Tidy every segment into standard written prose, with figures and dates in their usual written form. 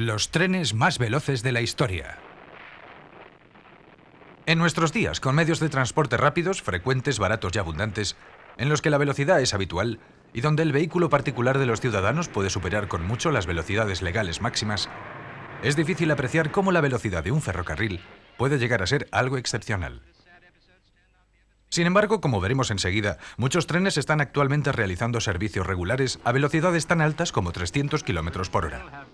Los trenes más veloces de la historia. En nuestros días, con medios de transporte rápidos, frecuentes, baratos y abundantes, en los que la velocidad es habitual y donde el vehículo particular de los ciudadanos puede superar con mucho las velocidades legales máximas, es difícil apreciar cómo la velocidad de un ferrocarril puede llegar a ser algo excepcional. Sin embargo, como veremos enseguida, muchos trenes están actualmente realizando servicios regulares a velocidades tan altas como 300 km por hora.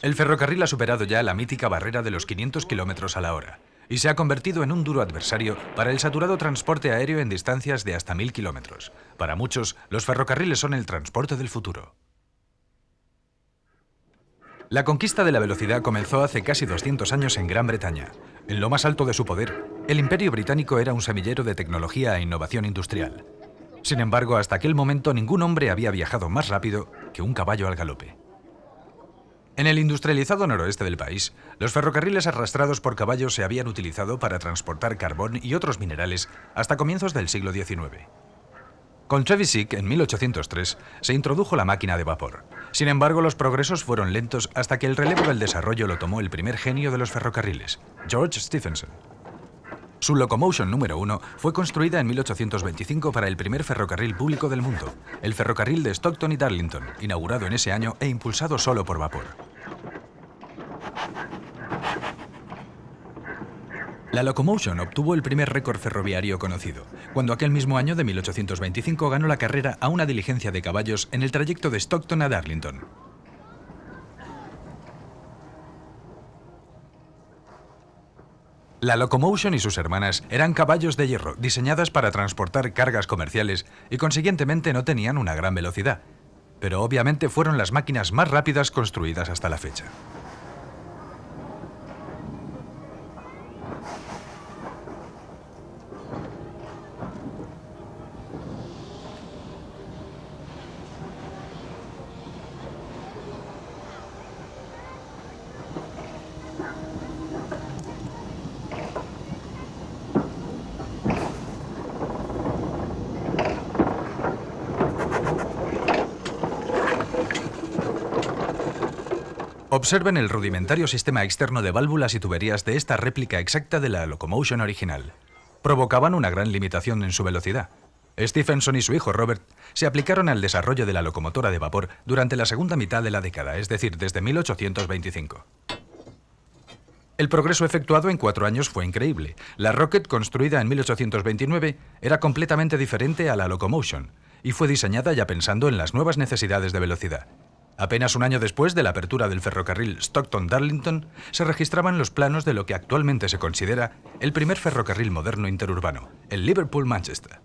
El ferrocarril ha superado ya la mítica barrera de los 500 km a la hora y se ha convertido en un duro adversario para el saturado transporte aéreo en distancias de hasta 1000 km. Para muchos, los ferrocarriles son el transporte del futuro. La conquista de la velocidad comenzó hace casi 200 años en Gran Bretaña. En lo más alto de su poder, el Imperio Británico era un semillero de tecnología e innovación industrial. Sin embargo, hasta aquel momento ningún hombre había viajado más rápido que un caballo al galope. En el industrializado noroeste del país, los ferrocarriles arrastrados por caballos se habían utilizado para transportar carbón y otros minerales hasta comienzos del siglo XIX. Con Trevisick, en 1803, se introdujo la máquina de vapor. Sin embargo, los progresos fueron lentos hasta que el relevo del desarrollo lo tomó el primer genio de los ferrocarriles, George Stephenson. Su Locomotion número 1 fue construida en 1825 para el primer ferrocarril público del mundo, el ferrocarril de Stockton y Darlington, inaugurado en ese año e impulsado solo por vapor. La Locomotion obtuvo el primer récord ferroviario conocido, cuando aquel mismo año de 1825 ganó la carrera a una diligencia de caballos en el trayecto de Stockton a Darlington. La Locomotion y sus hermanas eran caballos de hierro diseñadas para transportar cargas comerciales y consiguientemente no tenían una gran velocidad, pero obviamente fueron las máquinas más rápidas construidas hasta la fecha. Observen el rudimentario sistema externo de válvulas y tuberías de esta réplica exacta de la Locomotion original. Provocaban una gran limitación en su velocidad. Stephenson y su hijo Robert se aplicaron al desarrollo de la locomotora de vapor durante la segunda mitad de la década, es decir, desde 1825. El progreso efectuado en 4 años fue increíble. La Rocket, construida en 1829, era completamente diferente a la Locomotion y fue diseñada ya pensando en las nuevas necesidades de velocidad. Apenas un año después de la apertura del ferrocarril Stockton-Darlington, se registraban los planos de lo que actualmente se considera el primer ferrocarril moderno interurbano, el Liverpool-Manchester.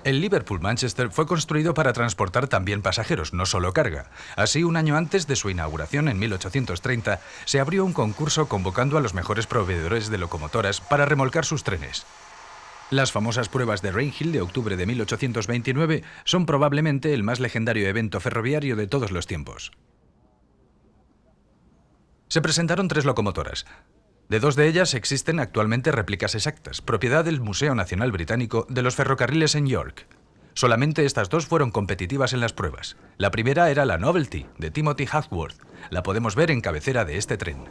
El Liverpool-Manchester fue construido para transportar también pasajeros, no solo carga. Así, un año antes de su inauguración, en 1830, se abrió un concurso convocando a los mejores proveedores de locomotoras para remolcar sus trenes. Las famosas pruebas de Rainhill de octubre de 1829 son probablemente el más legendario evento ferroviario de todos los tiempos. Se presentaron 3 locomotoras. De 2 de ellas existen actualmente réplicas exactas, propiedad del Museo Nacional Británico de los Ferrocarriles en York. Solamente estas 2 fueron competitivas en las pruebas. La primera era la Novelty, de Timothy Hackworth. La podemos ver en cabecera de este tren.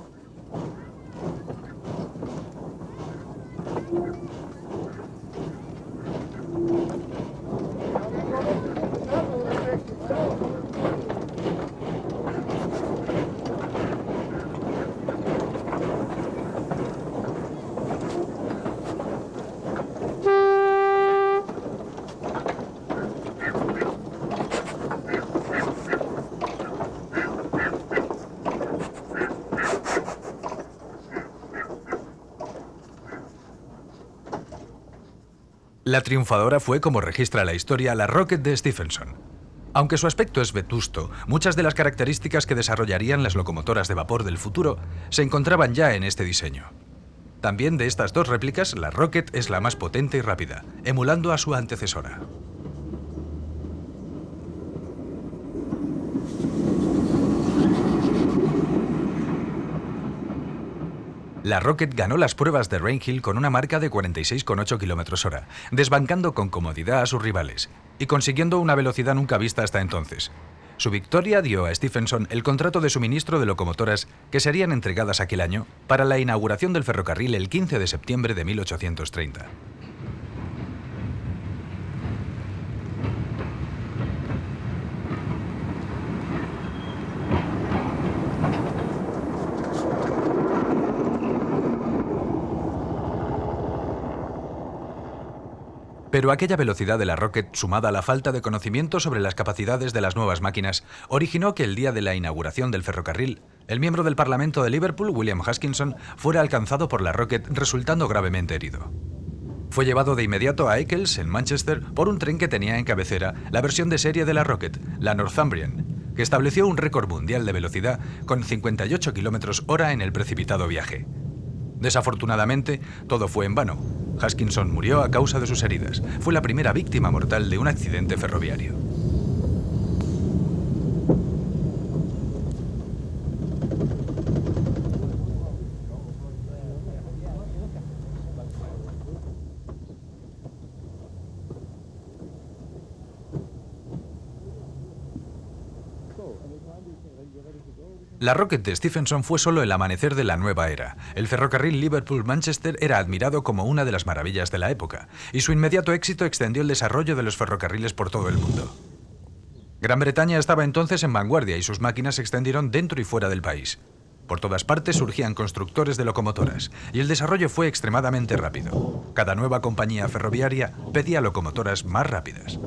La triunfadora fue, como registra la historia, la Rocket de Stephenson. Aunque su aspecto es vetusto, muchas de las características que desarrollarían las locomotoras de vapor del futuro se encontraban ya en este diseño. También de estas dos réplicas, la Rocket es la más potente y rápida, emulando a su antecesora. La Rocket ganó las pruebas de Rainhill con una marca de 46,8 km/h, desbancando con comodidad a sus rivales y consiguiendo una velocidad nunca vista hasta entonces. Su victoria dio a Stephenson el contrato de suministro de locomotoras que serían entregadas aquel año para la inauguración del ferrocarril el 15 de septiembre de 1830. Pero aquella velocidad de la Rocket, sumada a la falta de conocimiento sobre las capacidades de las nuevas máquinas, originó que el día de la inauguración del ferrocarril, el miembro del Parlamento de Liverpool, William Haskinson, fuera alcanzado por la Rocket, resultando gravemente herido. Fue llevado de inmediato a Eccles, en Manchester, por un tren que tenía en cabecera la versión de serie de la Rocket, la Northumbrian, que estableció un récord mundial de velocidad con 58 km/h en el precipitado viaje. Desafortunadamente, todo fue en vano. Haskinson murió a causa de sus heridas. Fue la primera víctima mortal de un accidente ferroviario. La Rocket de Stephenson fue solo el amanecer de la nueva era. El ferrocarril Liverpool-Manchester era admirado como una de las maravillas de la época, y su inmediato éxito extendió el desarrollo de los ferrocarriles por todo el mundo. Gran Bretaña estaba entonces en vanguardia y sus máquinas se extendieron dentro y fuera del país. Por todas partes surgían constructores de locomotoras, y el desarrollo fue extremadamente rápido. Cada nueva compañía ferroviaria pedía locomotoras más rápidas.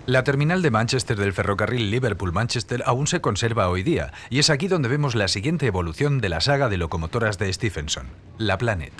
La terminal de Manchester del ferrocarril Liverpool-Manchester aún se conserva hoy día, y es aquí donde vemos la siguiente evolución de la saga de locomotoras de Stephenson, la Planet.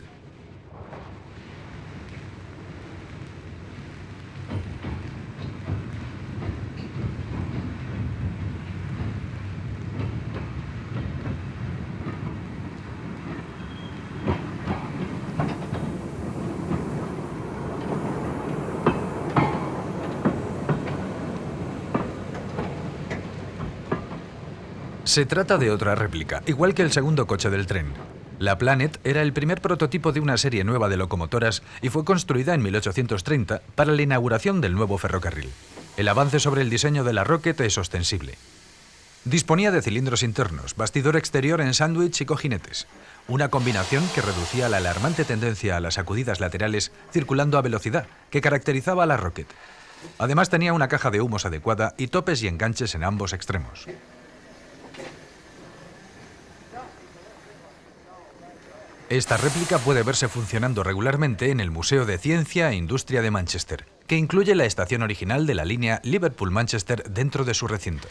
Se trata de otra réplica, igual que el segundo coche del tren. La Planet era el primer prototipo de una serie nueva de locomotoras y fue construida en 1830 para la inauguración del nuevo ferrocarril. El avance sobre el diseño de la Rocket es ostensible. Disponía de cilindros internos, bastidor exterior en sándwich y cojinetes, una combinación que reducía la alarmante tendencia a las sacudidas laterales circulando a velocidad que caracterizaba a la Rocket. Además tenía una caja de humos adecuada y topes y enganches en ambos extremos. Esta réplica puede verse funcionando regularmente en el Museo de Ciencia e Industria de Manchester, que incluye la estación original de la línea Liverpool-Manchester dentro de su recinto.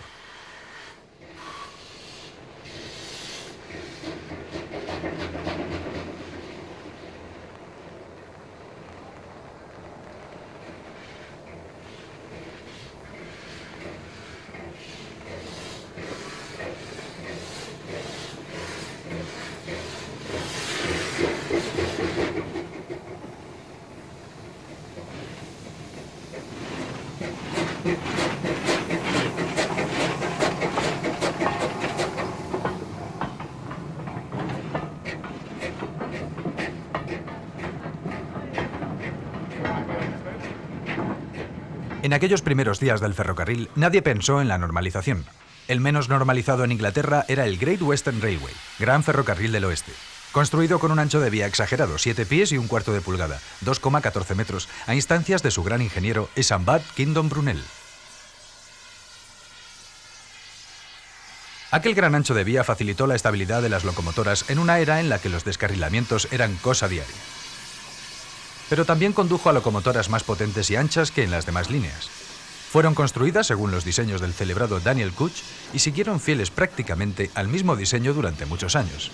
En aquellos primeros días del ferrocarril, nadie pensó en la normalización. El menos normalizado en Inglaterra era el Great Western Railway, Gran Ferrocarril del Oeste, construido con un ancho de vía exagerado, 7 pies y un cuarto de pulgada, 2,14 metros, a instancias de su gran ingeniero Isambard Kingdom Brunel. Aquel gran ancho de vía facilitó la estabilidad de las locomotoras en una era en la que los descarrilamientos eran cosa diaria. Pero también condujo a locomotoras más potentes y anchas que en las demás líneas. Fueron construidas según los diseños del celebrado Daniel Couch y siguieron fieles prácticamente al mismo diseño durante muchos años.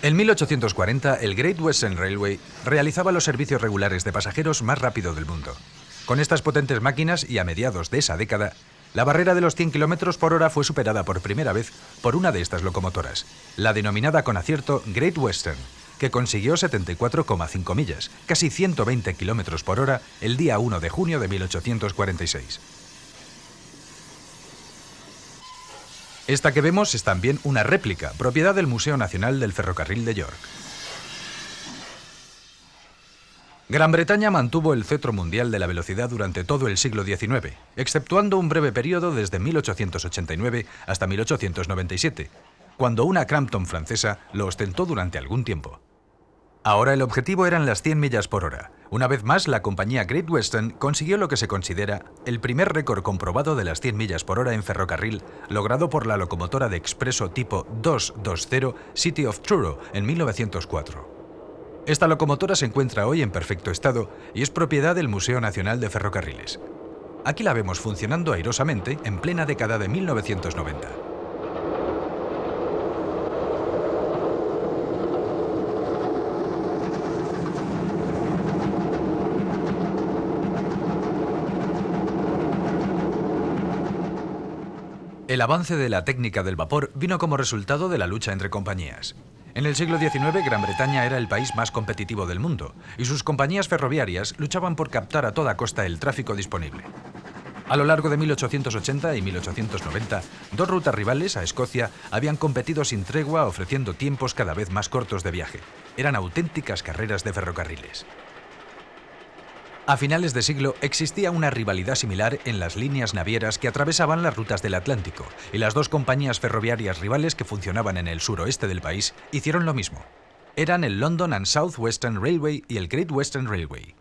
En 1840, el Great Western Railway realizaba los servicios regulares de pasajeros más rápido del mundo. Con estas potentes máquinas y a mediados de esa década, la barrera de los 100 km por hora fue superada por primera vez por una de estas locomotoras, la denominada con acierto Great Western, que consiguió 74,5 millas, casi 120 km por hora, el día 1 de junio de 1846. Esta que vemos es también una réplica, propiedad del Museo Nacional del Ferrocarril de York. Gran Bretaña mantuvo el cetro mundial de la velocidad durante todo el siglo XIX, exceptuando un breve periodo desde 1889 hasta 1897, cuando una Crampton francesa lo ostentó durante algún tiempo. Ahora el objetivo eran las 100 millas por hora. Una vez más, la compañía Great Western consiguió lo que se considera el primer récord comprobado de las 100 millas por hora en ferrocarril, logrado por la locomotora de expreso tipo 220 City of Truro en 1904. Esta locomotora se encuentra hoy en perfecto estado y es propiedad del Museo Nacional de Ferrocarriles. Aquí la vemos funcionando airosamente en plena década de 1990. El avance de la técnica del vapor vino como resultado de la lucha entre compañías. En el siglo XIX, Gran Bretaña era el país más competitivo del mundo y sus compañías ferroviarias luchaban por captar a toda costa el tráfico disponible. A lo largo de 1880 y 1890, dos rutas rivales a Escocia habían competido sin tregua ofreciendo tiempos cada vez más cortos de viaje. Eran auténticas carreras de ferrocarriles. A finales de siglo existía una rivalidad similar en las líneas navieras que atravesaban las rutas del Atlántico, y las dos compañías ferroviarias rivales que funcionaban en el suroeste del país hicieron lo mismo. Eran el London and South Western Railway y el Great Western Railway.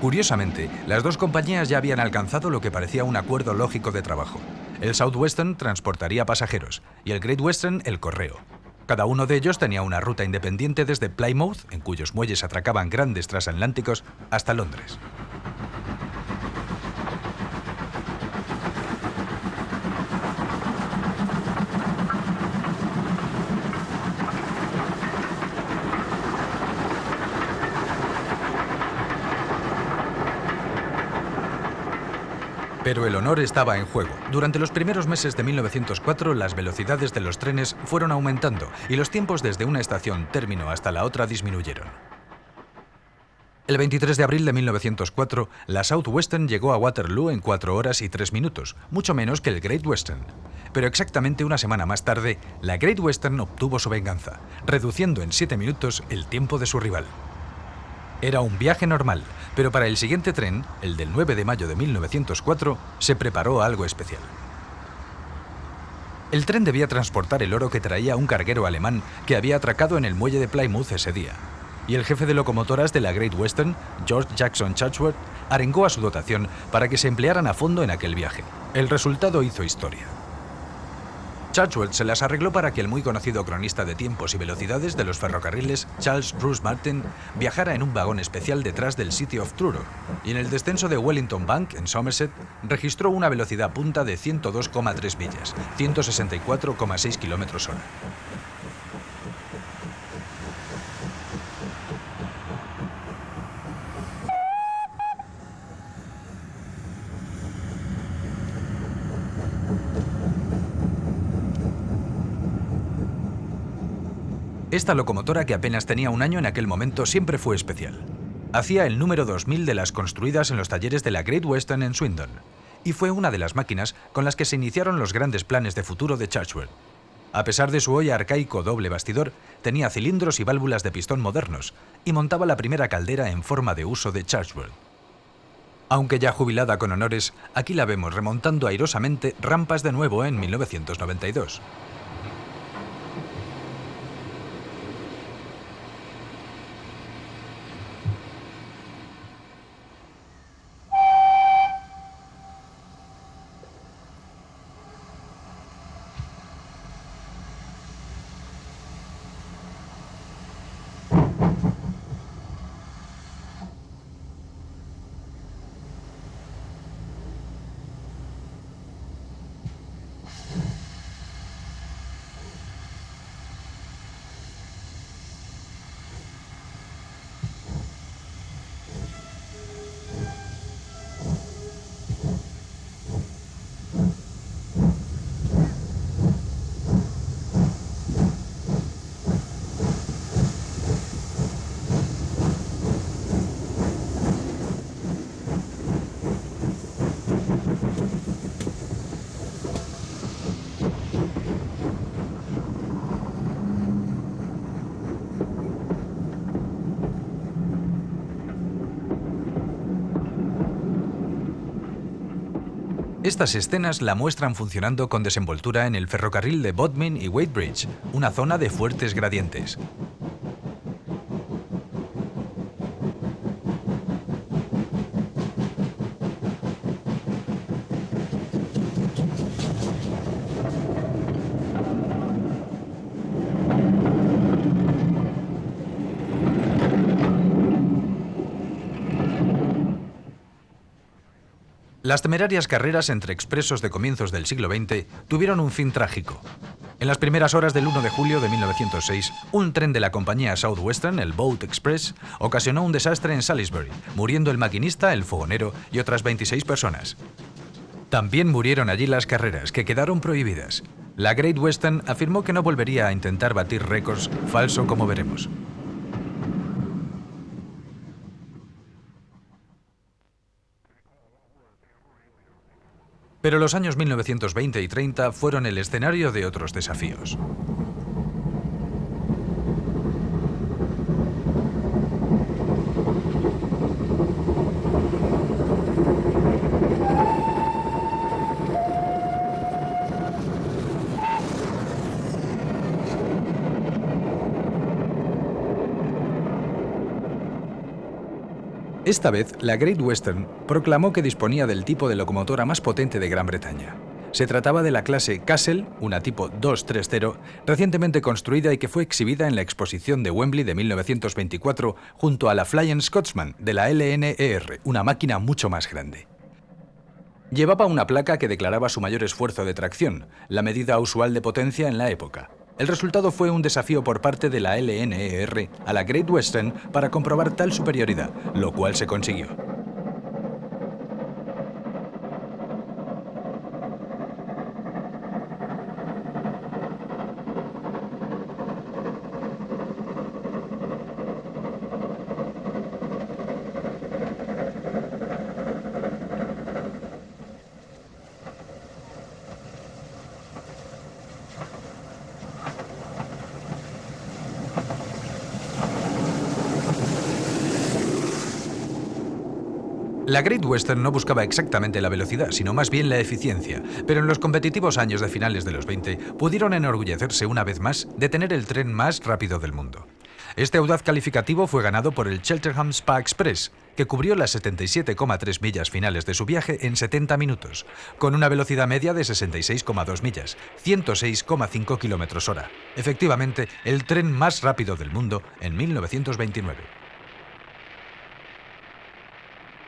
Curiosamente, las dos compañías ya habían alcanzado lo que parecía un acuerdo lógico de trabajo. El South Western transportaría pasajeros y el Great Western el correo. Cada uno de ellos tenía una ruta independiente desde Plymouth, en cuyos muelles atracaban grandes transatlánticos, hasta Londres. Pero el honor estaba en juego. Durante los primeros meses de 1904, las velocidades de los trenes fueron aumentando y los tiempos desde una estación término hasta la otra disminuyeron. El 23 de abril de 1904, la South Western llegó a Waterloo en 4 horas y 3 minutos, mucho menos que el Great Western. Pero exactamente una semana más tarde, la Great Western obtuvo su venganza, reduciendo en 7 minutos el tiempo de su rival. Era un viaje normal, pero para el siguiente tren, el del 9 de mayo de 1904, se preparó algo especial. El tren debía transportar el oro que traía un carguero alemán que había atracado en el muelle de Plymouth ese día. Y el jefe de locomotoras de la Great Western, George Jackson Chatsworth, arengó a su dotación para que se emplearan a fondo en aquel viaje. El resultado hizo historia. Chatsworth se las arregló para que el muy conocido cronista de tiempos y velocidades de los ferrocarriles, Charles Bruce Martin, viajara en un vagón especial detrás del City of Truro, y en el descenso de Wellington Bank, en Somerset, registró una velocidad punta de 102,3 millas, 164,6 km/h. Esta locomotora, que apenas tenía un año en aquel momento, siempre fue especial. Hacía el número 2000 de las construidas en los talleres de la Great Western en Swindon, y fue una de las máquinas con las que se iniciaron los grandes planes de futuro de Chatsworth. A pesar de su hoy arcaico doble bastidor, tenía cilindros y válvulas de pistón modernos, y montaba la primera caldera en forma de uso de Chatsworth. Aunque ya jubilada con honores, aquí la vemos remontando airosamente rampas de nuevo en 1992. Estas escenas la muestran funcionando con desenvoltura en el ferrocarril de Bodmin y Wadebridge, una zona de fuertes gradientes. Las temerarias carreras entre expresos de comienzos del siglo XX tuvieron un fin trágico. En las primeras horas del 1 de julio de 1906, un tren de la compañía Southwestern, el Boat Express, ocasionó un desastre en Salisbury, muriendo el maquinista, el fogonero y otras 26 personas. También murieron allí las carreras, que quedaron prohibidas. La Great Western afirmó que no volvería a intentar batir récords, falso como veremos. Pero los años 1920 y 30 fueron el escenario de otros desafíos. Esta vez, la Great Western proclamó que disponía del tipo de locomotora más potente de Gran Bretaña. Se trataba de la clase Castle, una tipo 230, recientemente construida y que fue exhibida en la exposición de Wembley de 1924 junto a la Flying Scotsman de la LNER, una máquina mucho más grande. Llevaba una placa que declaraba su mayor esfuerzo de tracción, la medida usual de potencia en la época. El resultado fue un desafío por parte de la LNER a la Great Western para comprobar tal superioridad, lo cual se consiguió. La Great Western no buscaba exactamente la velocidad, sino más bien la eficiencia, pero en los competitivos años de finales de los 20 pudieron enorgullecerse una vez más de tener el tren más rápido del mundo. Este audaz calificativo fue ganado por el Cheltenham Spa Express, que cubrió las 77,3 millas finales de su viaje en 70 minutos, con una velocidad media de 66,2 millas, 106,5 km/h. Efectivamente, el tren más rápido del mundo en 1929.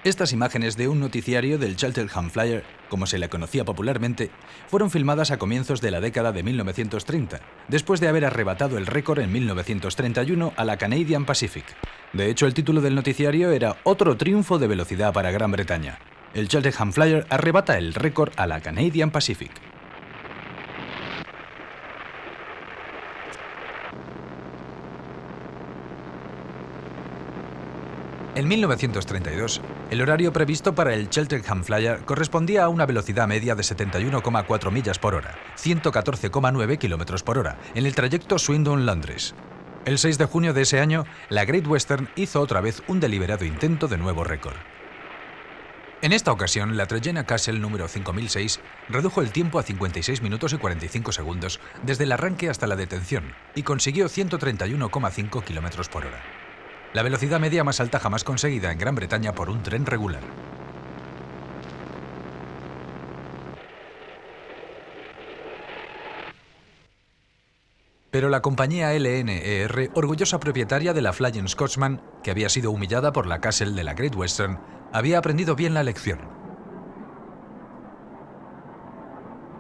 Estas imágenes de un noticiario del Cheltenham Flyer, como se le conocía popularmente, fueron filmadas a comienzos de la década de 1930, después de haber arrebatado el récord en 1931 a la Canadian Pacific. De hecho, el título del noticiario era Otro triunfo de velocidad para Gran Bretaña. El Cheltenham Flyer arrebata el récord a la Canadian Pacific. En 1932, el horario previsto para el Cheltenham Flyer correspondía a una velocidad media de 71,4 millas por hora, 114,9 kilómetros por hora, en el trayecto Swindon-Londres. El 6 de junio de ese año, la Great Western hizo otra vez un deliberado intento de nuevo récord. En esta ocasión, la Trojena Castle número 5006 redujo el tiempo a 56 minutos y 45 segundos desde el arranque hasta la detención y consiguió 131,5 kilómetros por hora. La velocidad media más alta jamás conseguida en Gran Bretaña por un tren regular. Pero la compañía LNER, orgullosa propietaria de la Flying Scotsman, que había sido humillada por la Castle de la Great Western, había aprendido bien la lección.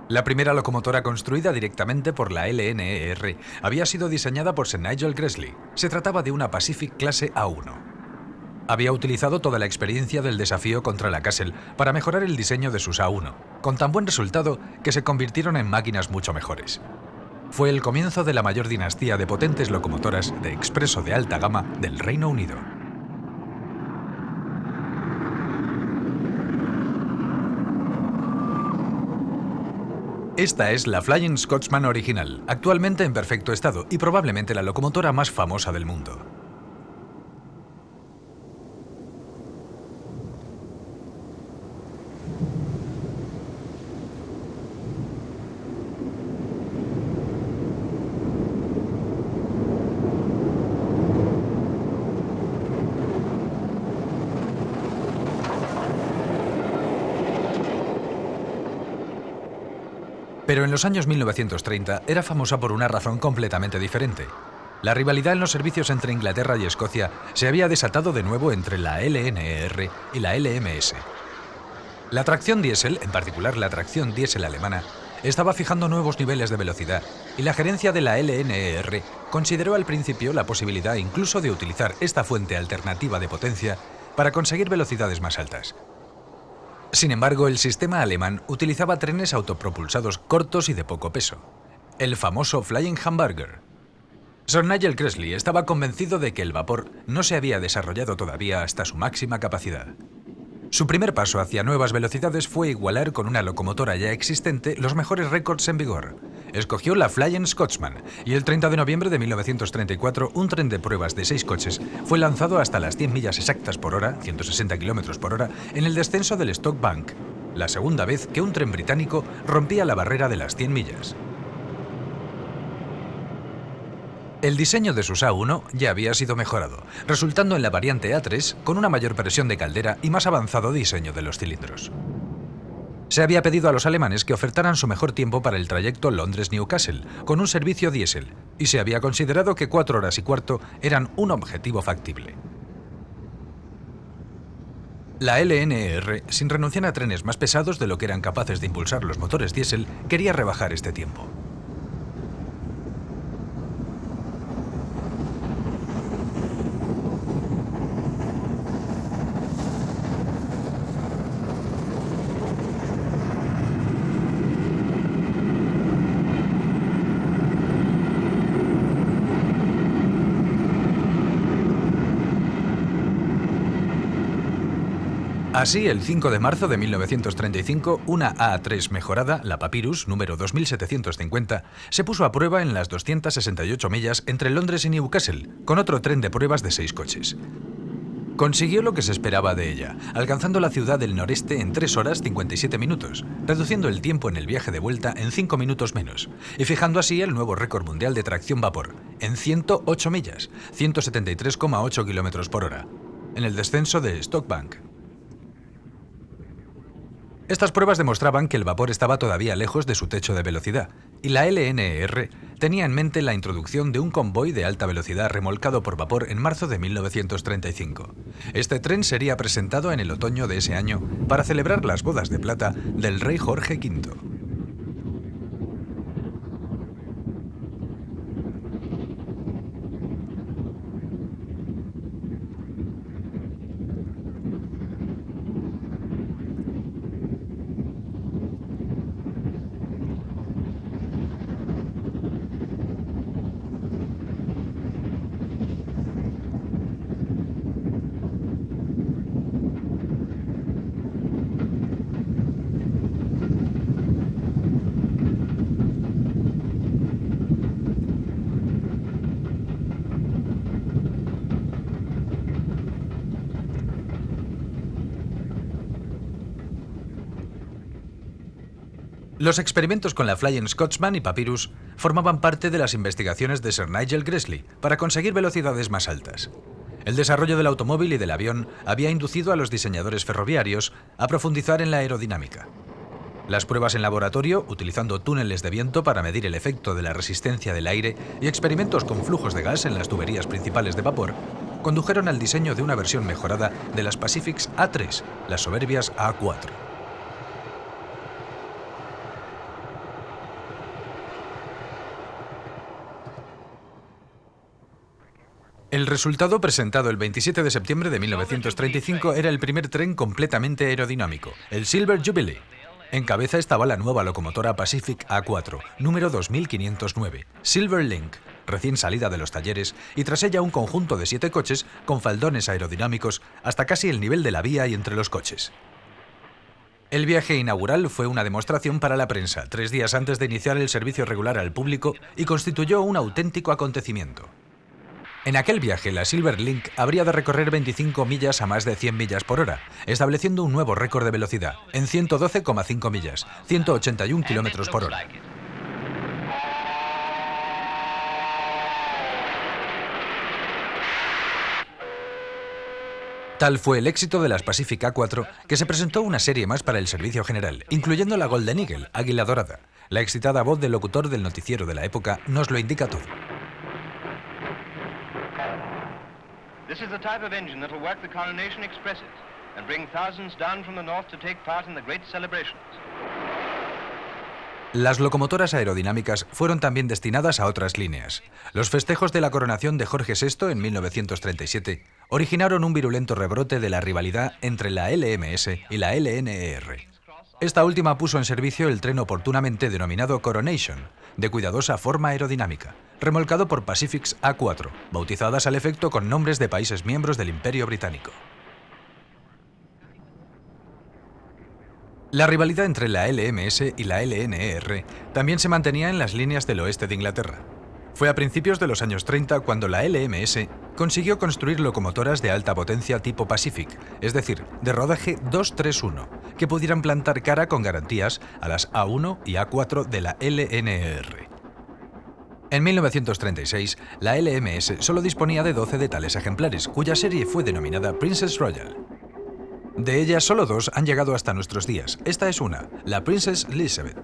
La primera locomotora construida directamente por la LNER había sido diseñada por Sir Nigel Gresley. Se trataba de una Pacific clase A1. Había utilizado toda la experiencia del desafío contra la Castle para mejorar el diseño de sus A1, con tan buen resultado que se convirtieron en máquinas mucho mejores. Fue el comienzo de la mayor dinastía de potentes locomotoras de expreso de alta gama del Reino Unido. Esta es la Flying Scotsman original, actualmente en perfecto estado y probablemente la locomotora más famosa del mundo. Pero en los años 1930 era famosa por una razón completamente diferente. La rivalidad en los servicios entre Inglaterra y Escocia se había desatado de nuevo entre la LNER y la LMS. La tracción diésel, en particular la tracción diésel alemana, estaba fijando nuevos niveles de velocidad y la gerencia de la LNER consideró al principio la posibilidad incluso de utilizar esta fuente alternativa de potencia para conseguir velocidades más altas. Sin embargo, el sistema alemán utilizaba trenes autopropulsados cortos y de poco peso, el famoso Flying Hamburger. Sir Nigel Gresley estaba convencido de que el vapor no se había desarrollado todavía hasta su máxima capacidad. Su primer paso hacia nuevas velocidades fue igualar con una locomotora ya existente los mejores récords en vigor. Escogió la Flying Scotsman y el 30 de noviembre de 1934 un tren de pruebas de 6 coches fue lanzado hasta las 100 millas exactas por hora, 160 kilómetros por hora, en el descenso del Stock Bank, la segunda vez que un tren británico rompía la barrera de las 100 millas. El diseño de su SA-1 ya había sido mejorado, resultando en la variante A3 con una mayor presión de caldera y más avanzado diseño de los cilindros. Se había pedido a los alemanes que ofertaran su mejor tiempo para el trayecto Londres-Newcastle, con un servicio diésel, y se había considerado que 4 horas y cuarto eran un objetivo factible. La LNER, sin renunciar a trenes más pesados de lo que eran capaces de impulsar los motores diésel, quería rebajar este tiempo. Así, el 5 de marzo de 1935, una A3 mejorada, la Papyrus, número 2750, se puso a prueba en las 268 millas entre Londres y Newcastle, con otro tren de pruebas de 6 coches. Consiguió lo que se esperaba de ella, alcanzando la ciudad del noreste en 3 horas 57 minutos, reduciendo el tiempo en el viaje de vuelta en 5 minutos menos, y fijando así el nuevo récord mundial de tracción vapor, en 108 millas, 173,8 kilómetros por hora, en el descenso de Stock Bank. Estas pruebas demostraban que el vapor estaba todavía lejos de su techo de velocidad, y la LNER tenía en mente la introducción de un convoy de alta velocidad remolcado por vapor en marzo de 1935. Este tren sería presentado en el otoño de ese año para celebrar las bodas de plata del rey Jorge V. Los experimentos con la Flying Scotsman y Papyrus formaban parte de las investigaciones de Sir Nigel Gresley para conseguir velocidades más altas. El desarrollo del automóvil y del avión había inducido a los diseñadores ferroviarios a profundizar en la aerodinámica. Las pruebas en laboratorio, utilizando túneles de viento para medir el efecto de la resistencia del aire y experimentos con flujos de gas en las tuberías principales de vapor, condujeron al diseño de una versión mejorada de las Pacifics A3, las soberbias A4. El resultado, presentado el 27 de septiembre de 1935, era el primer tren completamente aerodinámico, el Silver Jubilee. En cabeza estaba la nueva locomotora Pacific A4, número 2509, Silver Link, recién salida de los talleres, y tras ella un conjunto de 7 coches con faldones aerodinámicos hasta casi el nivel de la vía y entre los coches. El viaje inaugural fue una demostración para la prensa, 3 días antes de iniciar el servicio regular al público, y constituyó un auténtico acontecimiento. En aquel viaje, la Silver Link habría de recorrer 25 millas a más de 100 millas por hora, estableciendo un nuevo récord de velocidad, en 112,5 millas, 181 kilómetros por hora. Tal fue el éxito de las Pacific A4 que se presentó una serie más para el servicio general, incluyendo la Golden Eagle, Águila Dorada, La excitada voz del locutor del noticiero de la época nos lo indica todo. This is the type of engine that will work the Coronation Expresses and bring thousands down from the north to take part in the great celebrations. Las locomotoras aerodinámicas fueron también destinadas a otras líneas. Los festejos de la coronación de Jorge VI en 1937 originaron un virulento rebrote de la rivalidad entre la LMS y la LNER. Esta última puso en servicio el tren oportunamente denominado Coronation, de cuidadosa forma aerodinámica, remolcado por Pacifics A4, bautizadas al efecto con nombres de países miembros del Imperio Británico. La rivalidad entre la LMS y la LNER también se mantenía en las líneas del oeste de Inglaterra. Fue a principios de los años 30 cuando la LMS consiguió construir locomotoras de alta potencia tipo Pacific, es decir, de rodaje 231, que pudieran plantar cara con garantías a las A1 y A4 de la LNER. En 1936, la LMS solo disponía de 12 de tales ejemplares, cuya serie fue denominada Princess Royal. De ellas, solo 2 han llegado hasta nuestros días. Esta es una, la Princess Elizabeth.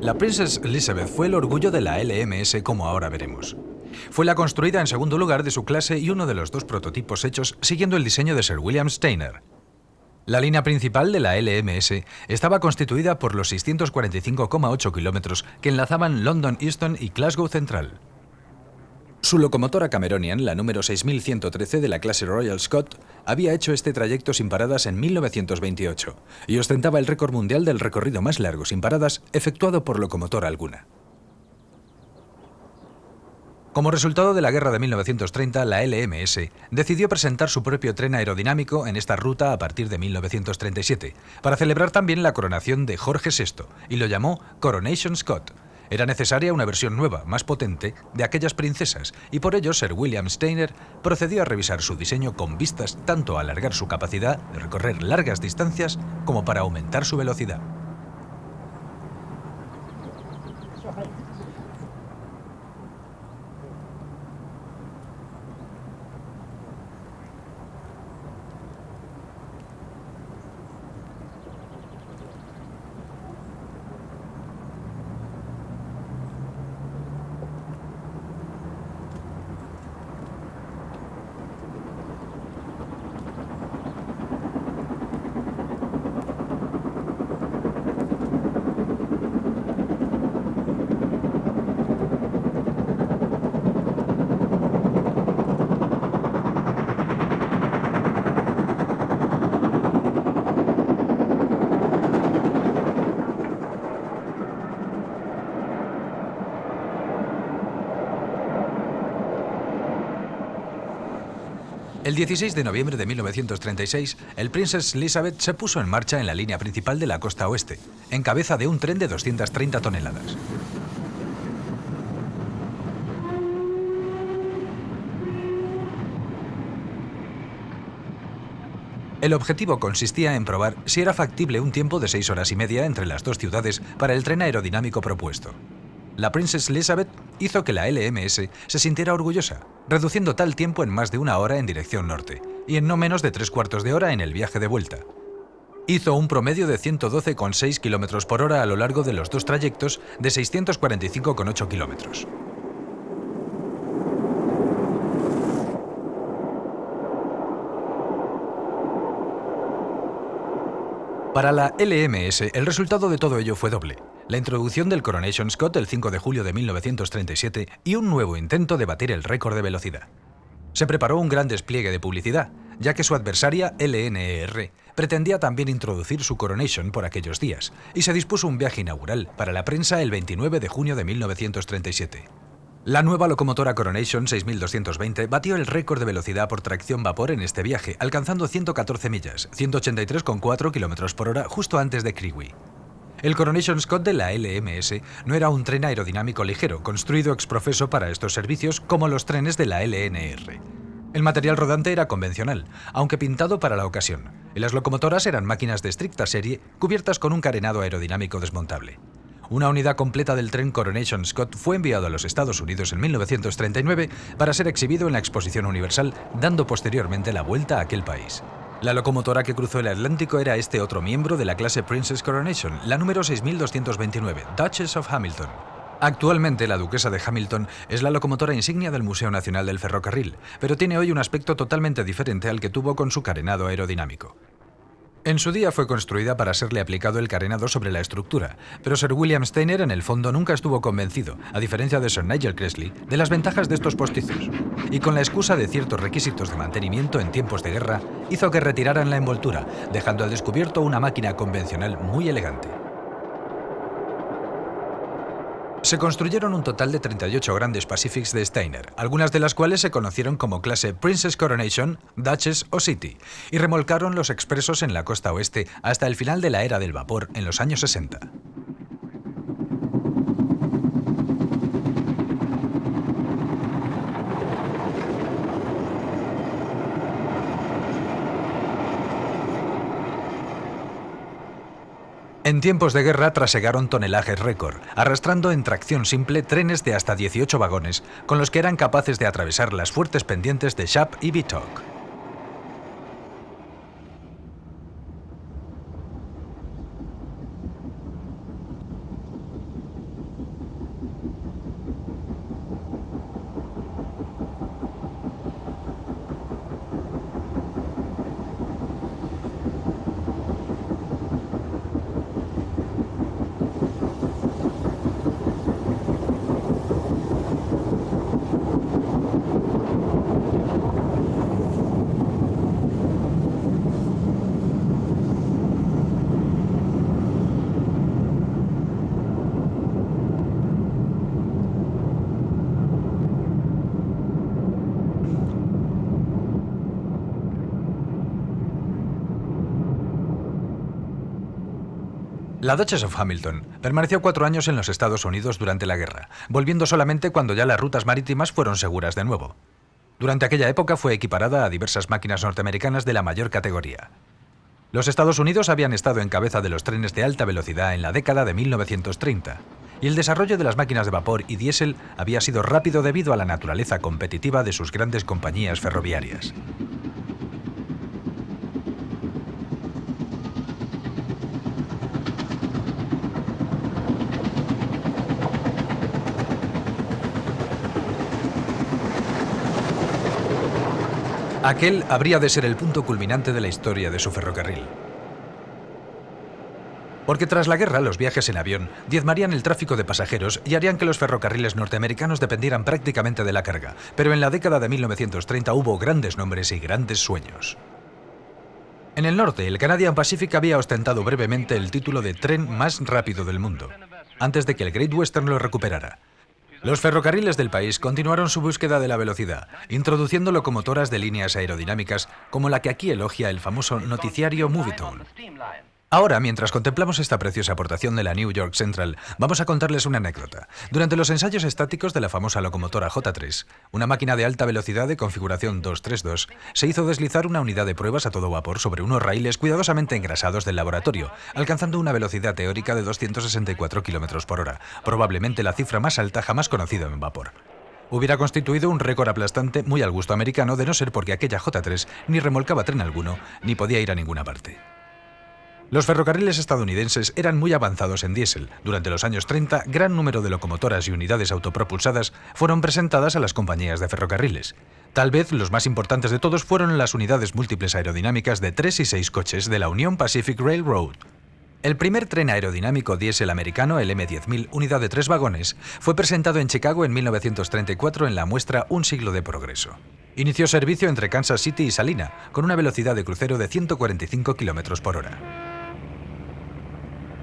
La Princess Elizabeth fue el orgullo de la LMS, como ahora veremos. Fue la construida en segundo lugar de su clase y uno de los 2 prototipos hechos siguiendo el diseño de Sir William Steiner. La línea principal de la LMS estaba constituida por los 645,8 kilómetros que enlazaban London Euston y Glasgow Central. Su locomotora Cameronian, la número 6113 de la clase Royal Scot, había hecho este trayecto sin paradas en 1928 y ostentaba el récord mundial del recorrido más largo sin paradas efectuado por locomotora alguna. Como resultado de la guerra de 1930, la LMS decidió presentar su propio tren aerodinámico en esta ruta a partir de 1937, para celebrar también la coronación de Jorge VI, y lo llamó Coronation Scot. Era necesaria una versión nueva, más potente, de aquellas princesas, y por ello Sir William Steiner procedió a revisar su diseño con vistas tanto a alargar su capacidad de recorrer largas distancias como para aumentar su velocidad. El 16 de noviembre de 1936, el Princess Elizabeth se puso en marcha en la línea principal de la costa oeste, en cabeza de un tren de 230 toneladas. El objetivo consistía en probar si era factible un tiempo de 6 horas y media entre las 2 ciudades para el tren aerodinámico propuesto. La Princess Elizabeth hizo que la LMS se sintiera orgullosa, reduciendo tal tiempo en más de 1 hora en dirección norte y en no menos de 3/4 de hora en el viaje de vuelta. Hizo un promedio de 112,6 km por hora a lo largo de los 2 trayectos de 645,8 kilómetros. Para la LMS, el resultado de todo ello fue doble: la introducción del Coronation Scot el 5 de julio de 1937 y un nuevo intento de batir el récord de velocidad. Se preparó un gran despliegue de publicidad, ya que su adversaria, LNER, pretendía también introducir su Coronation por aquellos días, y se dispuso un viaje inaugural para la prensa el 29 de junio de 1937. La nueva locomotora Coronation 6220 batió el récord de velocidad por tracción vapor en este viaje, alcanzando 114 millas, 183,4 km por hora justo antes de Crewe. El Coronation Scot de la LMS no era un tren aerodinámico ligero, construido ex professo para estos servicios como los trenes de la LNR. El material rodante era convencional, aunque pintado para la ocasión, y las locomotoras eran máquinas de estricta serie cubiertas con un carenado aerodinámico desmontable. Una unidad completa del tren Coronation Scott fue enviado a los Estados Unidos en 1939 para ser exhibido en la Exposición Universal, dando posteriormente la vuelta a aquel país. La locomotora que cruzó el Atlántico era este otro miembro de la clase Princess Coronation, la número 6229, Duchess of Hamilton. Actualmente, la Duquesa de Hamilton es la locomotora insignia del Museo Nacional del Ferrocarril, pero tiene hoy un aspecto totalmente diferente al que tuvo con su carenado aerodinámico. En su día fue construida para serle aplicado el carenado sobre la estructura, pero Sir William Steiner en el fondo nunca estuvo convencido, a diferencia de Sir Nigel Cresley, de las ventajas de estos postizos, y con la excusa de ciertos requisitos de mantenimiento en tiempos de guerra, hizo que retiraran la envoltura, dejando al descubierto una máquina convencional muy elegante. Se construyeron un total de 38 grandes Pacifics de Steiner, algunas de las cuales se conocieron como clase Princess Coronation, Duchess o City, y remolcaron los expresos en la costa oeste hasta el final de la era del vapor en los años 60. En tiempos de guerra trasegaron tonelajes récord, arrastrando en tracción simple trenes de hasta 18 vagones, con los que eran capaces de atravesar las fuertes pendientes de Shap y Bitok. La Duchess of Hamilton permaneció 4 años en los Estados Unidos durante la guerra, volviendo solamente cuando ya las rutas marítimas fueron seguras de nuevo. Durante aquella época fue equiparada a diversas máquinas norteamericanas de la mayor categoría. Los Estados Unidos habían estado en cabeza de los trenes de alta velocidad en la década de 1930, y el desarrollo de las máquinas de vapor y diésel había sido rápido debido a la naturaleza competitiva de sus grandes compañías ferroviarias. Aquel habría de ser el punto culminante de la historia de su ferrocarril. Porque tras la guerra, los viajes en avión diezmarían el tráfico de pasajeros y harían que los ferrocarriles norteamericanos dependieran prácticamente de la carga, pero en la década de 1930 hubo grandes nombres y grandes sueños. En el norte, el Canadian Pacific había ostentado brevemente el título de tren más rápido del mundo, antes de que el Great Western lo recuperara. Los ferrocarriles del país continuaron su búsqueda de la velocidad, introduciendo locomotoras de líneas aerodinámicas como la que aquí elogia el famoso noticiario Movietone. Ahora, mientras contemplamos esta preciosa aportación de la New York Central, vamos a contarles una anécdota. Durante los ensayos estáticos de la famosa locomotora J3, una máquina de alta velocidad de configuración 232, se hizo deslizar una unidad de pruebas a todo vapor sobre unos raíles cuidadosamente engrasados del laboratorio, alcanzando una velocidad teórica de 264 km por hora, probablemente la cifra más alta jamás conocida en vapor. Hubiera constituido un récord aplastante muy al gusto americano, de no ser porque aquella J3 ni remolcaba tren alguno, ni podía ir a ninguna parte. Los ferrocarriles estadounidenses eran muy avanzados en diésel. Durante los años 30, gran número de locomotoras y unidades autopropulsadas fueron presentadas a las compañías de ferrocarriles. Tal vez los más importantes de todos fueron las unidades múltiples aerodinámicas de 3 y 6 coches de la Union Pacific Railroad. El primer tren aerodinámico diésel americano, el M10000, unidad de 3 vagones, fue presentado en Chicago en 1934 en la muestra Un siglo de progreso. Inició servicio entre Kansas City y Salina, con una velocidad de crucero de 145 km por hora.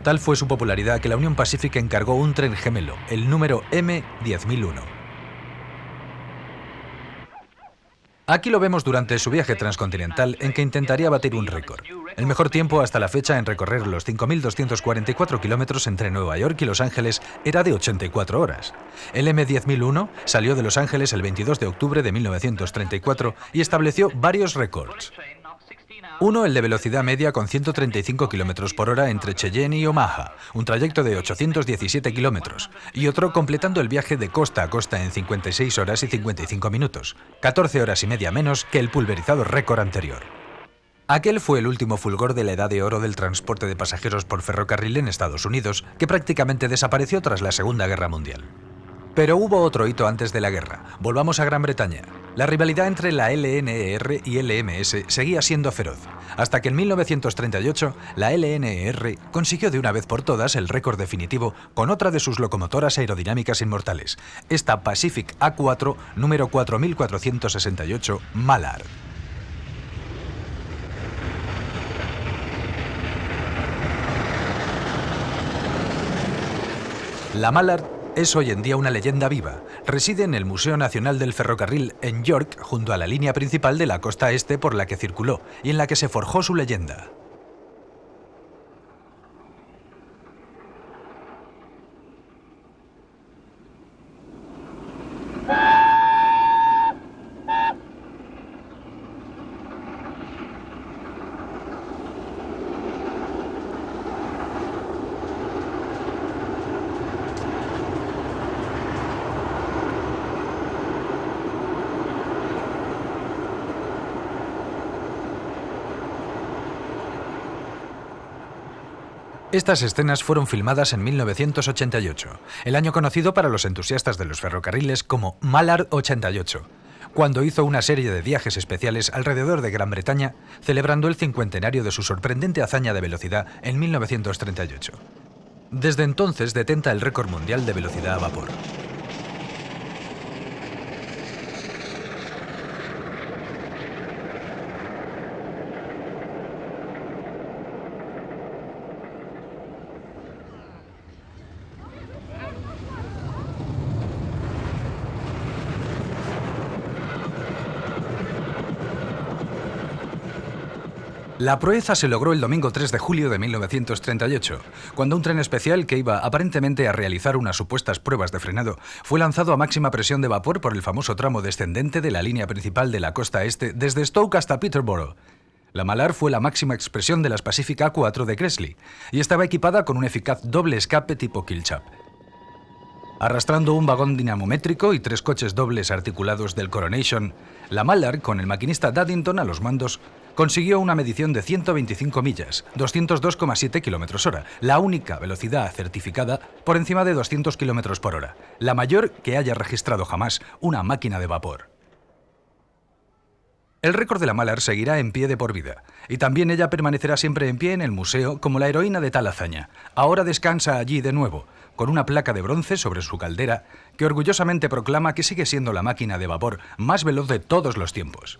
Tal fue su popularidad que la Union Pacific encargó un tren gemelo, el número M10001. Aquí lo vemos durante su viaje transcontinental en que intentaría batir un récord. El mejor tiempo hasta la fecha en recorrer los 5.244 kilómetros entre Nueva York y Los Ángeles era de 84 horas. El M10001 salió de Los Ángeles el 22 de octubre de 1934 y estableció varios récords. Uno, el de velocidad media con 135 km por hora entre Cheyenne y Omaha, un trayecto de 817 kilómetros, y otro completando el viaje de costa a costa en 56 horas y 55 minutos, 14 horas y media menos que el pulverizado récord anterior. Aquel fue el último fulgor de la edad de oro del transporte de pasajeros por ferrocarril en Estados Unidos, que prácticamente desapareció tras la Segunda Guerra Mundial. Pero hubo otro hito antes de la guerra. Volvamos a Gran Bretaña. La rivalidad entre la LNER y LMS seguía siendo feroz, hasta que en 1938 la LNER consiguió de una vez por todas el récord definitivo con otra de sus locomotoras aerodinámicas inmortales, esta Pacific A4 número 4468 Mallard. La Mallard es hoy en día una leyenda viva. Reside en el Museo Nacional del Ferrocarril en York, junto a la línea principal de la costa este por la que circuló y en la que se forjó su leyenda. Estas escenas fueron filmadas en 1988, el año conocido para los entusiastas de los ferrocarriles como Mallard 88, cuando hizo una serie de viajes especiales alrededor de Gran Bretaña, celebrando el cincuentenario de su sorprendente hazaña de velocidad en 1938. Desde entonces detenta el récord mundial de velocidad a vapor. La proeza se logró el domingo 3 de julio de 1938, cuando un tren especial que iba aparentemente a realizar unas supuestas pruebas de frenado fue lanzado a máxima presión de vapor por el famoso tramo descendente de la línea principal de la costa este desde Stoke hasta Peterborough. La Mallard fue la máxima expresión de las Pacific A4 de Cressley y estaba equipada con un eficaz doble escape tipo Killchap. Arrastrando un vagón dinamométrico y 3 coches dobles articulados del Coronation, la Mallard, con el maquinista Daddington a los mandos, consiguió una medición de 125 millas, 202,7 km/h, la única velocidad certificada por encima de 200 km/h, la mayor que haya registrado jamás una máquina de vapor. El récord de la Mallard seguirá en pie de por vida, y también ella permanecerá siempre en pie en el museo como la heroína de tal hazaña. Ahora descansa allí de nuevo, con una placa de bronce sobre su caldera que orgullosamente proclama que sigue siendo la máquina de vapor más veloz de todos los tiempos.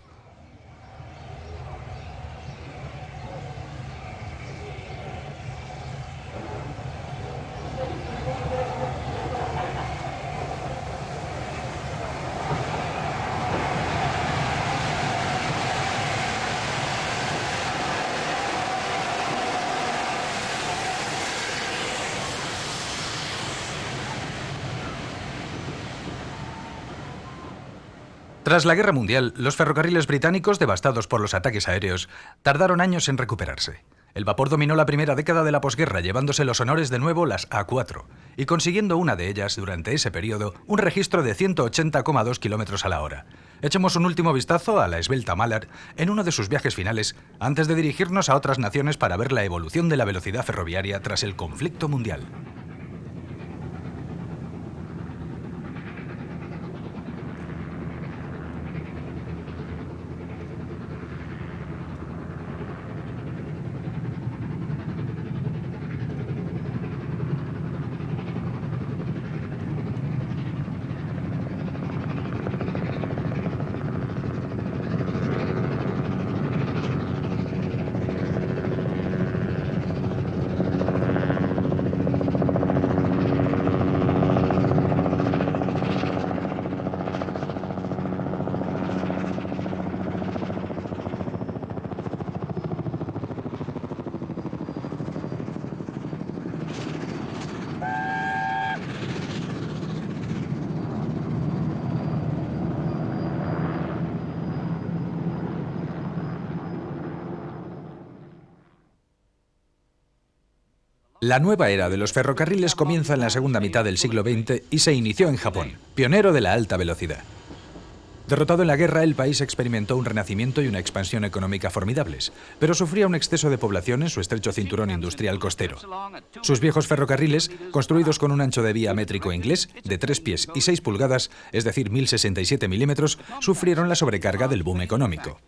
Tras la Guerra Mundial, los ferrocarriles británicos, devastados por los ataques aéreos, tardaron años en recuperarse. El vapor dominó la primera década de la posguerra, llevándose los honores de nuevo las A4, y consiguiendo una de ellas, durante ese periodo, un registro de 180,2 km a la hora. Echemos un último vistazo a la esbelta Mallard en uno de sus viajes finales, antes de dirigirnos a otras naciones para ver la evolución de la velocidad ferroviaria tras el conflicto mundial. La nueva era de los ferrocarriles comienza en la segunda mitad del siglo XX y se inició en Japón, pionero de la alta velocidad. Derrotado en la guerra, el país experimentó un renacimiento y una expansión económica formidables, pero sufría un exceso de población en su estrecho cinturón industrial costero. Sus viejos ferrocarriles, construidos con un ancho de vía métrico inglés de 3 pies y 6 pulgadas, es decir, 1067 milímetros, sufrieron la sobrecarga del boom económico.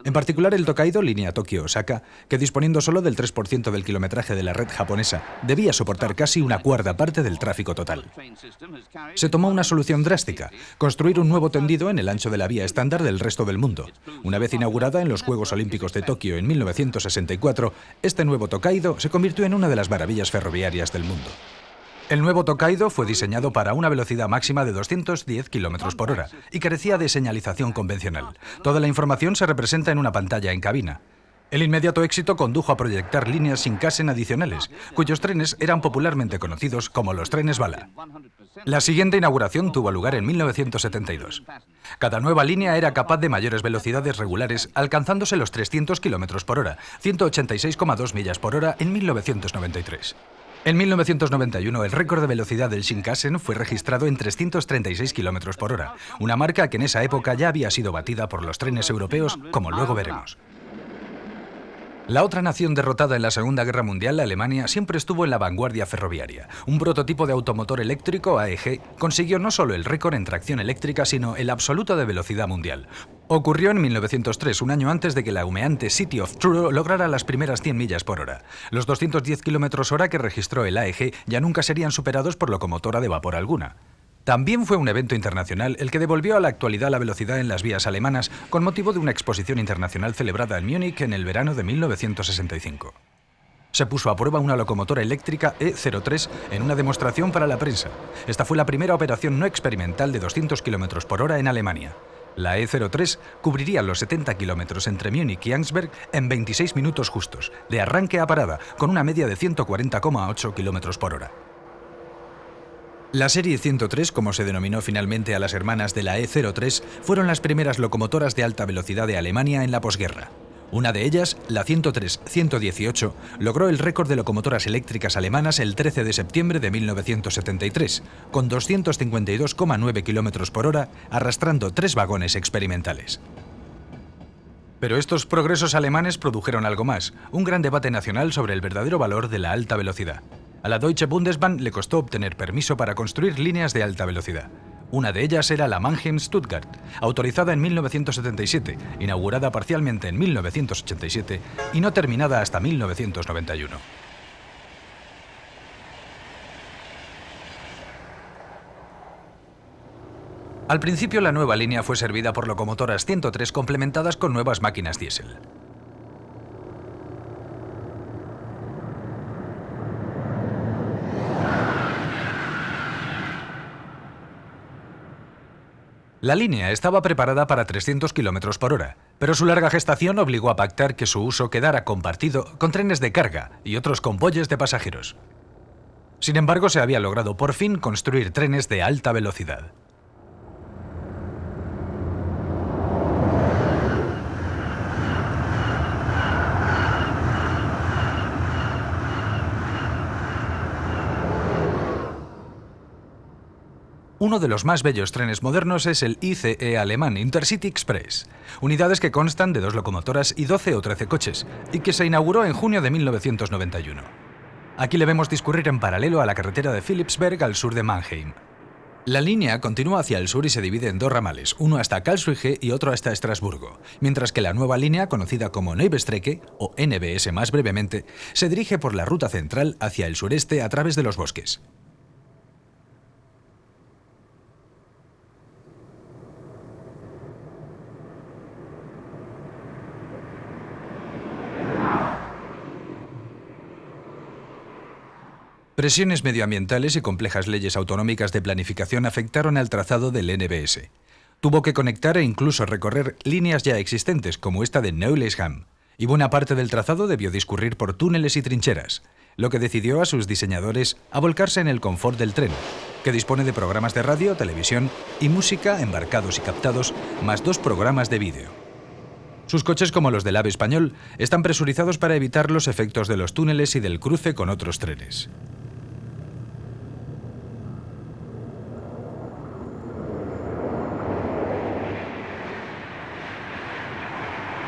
En particular el Tokaido, línea Tokio-Osaka, que disponiendo solo del 3% del kilometraje de la red japonesa, debía soportar casi una cuarta parte del tráfico total. Se tomó una solución drástica: construir un nuevo tendido en el ancho de la vía estándar del resto del mundo. Una vez inaugurada en los Juegos Olímpicos de Tokio en 1964, este nuevo Tokaido se convirtió en una de las maravillas ferroviarias del mundo. El nuevo Tokaido fue diseñado para una velocidad máxima de 210 km por hora y carecía de señalización convencional. Toda la información se representa en una pantalla en cabina. El inmediato éxito condujo a proyectar líneas Shinkansen adicionales, cuyos trenes eran popularmente conocidos como los trenes bala. La siguiente inauguración tuvo lugar en 1972. Cada nueva línea era capaz de mayores velocidades regulares, alcanzándose los 300 km por hora, 186,2 millas por hora en 1993. En 1991, el récord de velocidad del Shinkansen fue registrado en 336 km por hora, una marca que en esa época ya había sido batida por los trenes europeos, como luego veremos. La otra nación derrotada en la Segunda Guerra Mundial, Alemania, siempre estuvo en la vanguardia ferroviaria. Un prototipo de automotor eléctrico, AEG, consiguió no solo el récord en tracción eléctrica, sino el absoluto de velocidad mundial. Ocurrió en 1903, un año antes de que la humeante City of Truro lograra las primeras 100 millas por hora. Los 210 km/h que registró el AEG ya nunca serían superados por locomotora de vapor alguna. También fue un evento internacional el que devolvió a la actualidad la velocidad en las vías alemanas con motivo de una exposición internacional celebrada en Múnich en el verano de 1965. Se puso a prueba una locomotora eléctrica E03 en una demostración para la prensa. Esta fue la primera operación no experimental de 200 km por hora en Alemania. La E03 cubriría los 70 kilómetros entre Múnich y Ansberg en 26 minutos justos, de arranque a parada, con una media de 140,8 km por hora. La serie 103, como se denominó finalmente a las hermanas de la E03, fueron las primeras locomotoras de alta velocidad de Alemania en la posguerra. Una de ellas, la 103-118, logró el récord de locomotoras eléctricas alemanas el 13 de septiembre de 1973, con 252,9 km por hora, arrastrando 3 vagones experimentales. Pero estos progresos alemanes produjeron algo más, un gran debate nacional sobre el verdadero valor de la alta velocidad. A la Deutsche Bundesbahn le costó obtener permiso para construir líneas de alta velocidad. Una de ellas era la Mannheim-Stuttgart, autorizada en 1977, inaugurada parcialmente en 1987 y no terminada hasta 1991. Al principio la nueva línea fue servida por locomotoras 103 complementadas con nuevas máquinas diésel. La línea estaba preparada para 300 km por hora, pero su larga gestación obligó a pactar que su uso quedara compartido con trenes de carga y otros convoyes de pasajeros. Sin embargo, se había logrado por fin construir trenes de alta velocidad. Uno de los más bellos trenes modernos es el ICE alemán Intercity Express, unidades que constan de 2 locomotoras y 12 o 13 coches, y que se inauguró en junio de 1991. Aquí le vemos discurrir en paralelo a la carretera de Philipsberg al sur de Mannheim. La línea continúa hacia el sur y se divide en 2 ramales, uno hasta Karlsruhe y otro hasta Estrasburgo, mientras que la nueva línea, conocida como Neue Strecke, o NBS más brevemente, se dirige por la ruta central hacia el sureste a través de los bosques. Presiones medioambientales y complejas leyes autonómicas de planificación afectaron al trazado del NBS. Tuvo que conectar e incluso recorrer líneas ya existentes, como esta de Neulesham, y buena parte del trazado debió discurrir por túneles y trincheras, lo que decidió a sus diseñadores a volcarse en el confort del tren, que dispone de programas de radio, televisión y música embarcados y captados, más 2 programas de vídeo. Sus coches, como los del AVE español, están presurizados para evitar los efectos de los túneles y del cruce con otros trenes.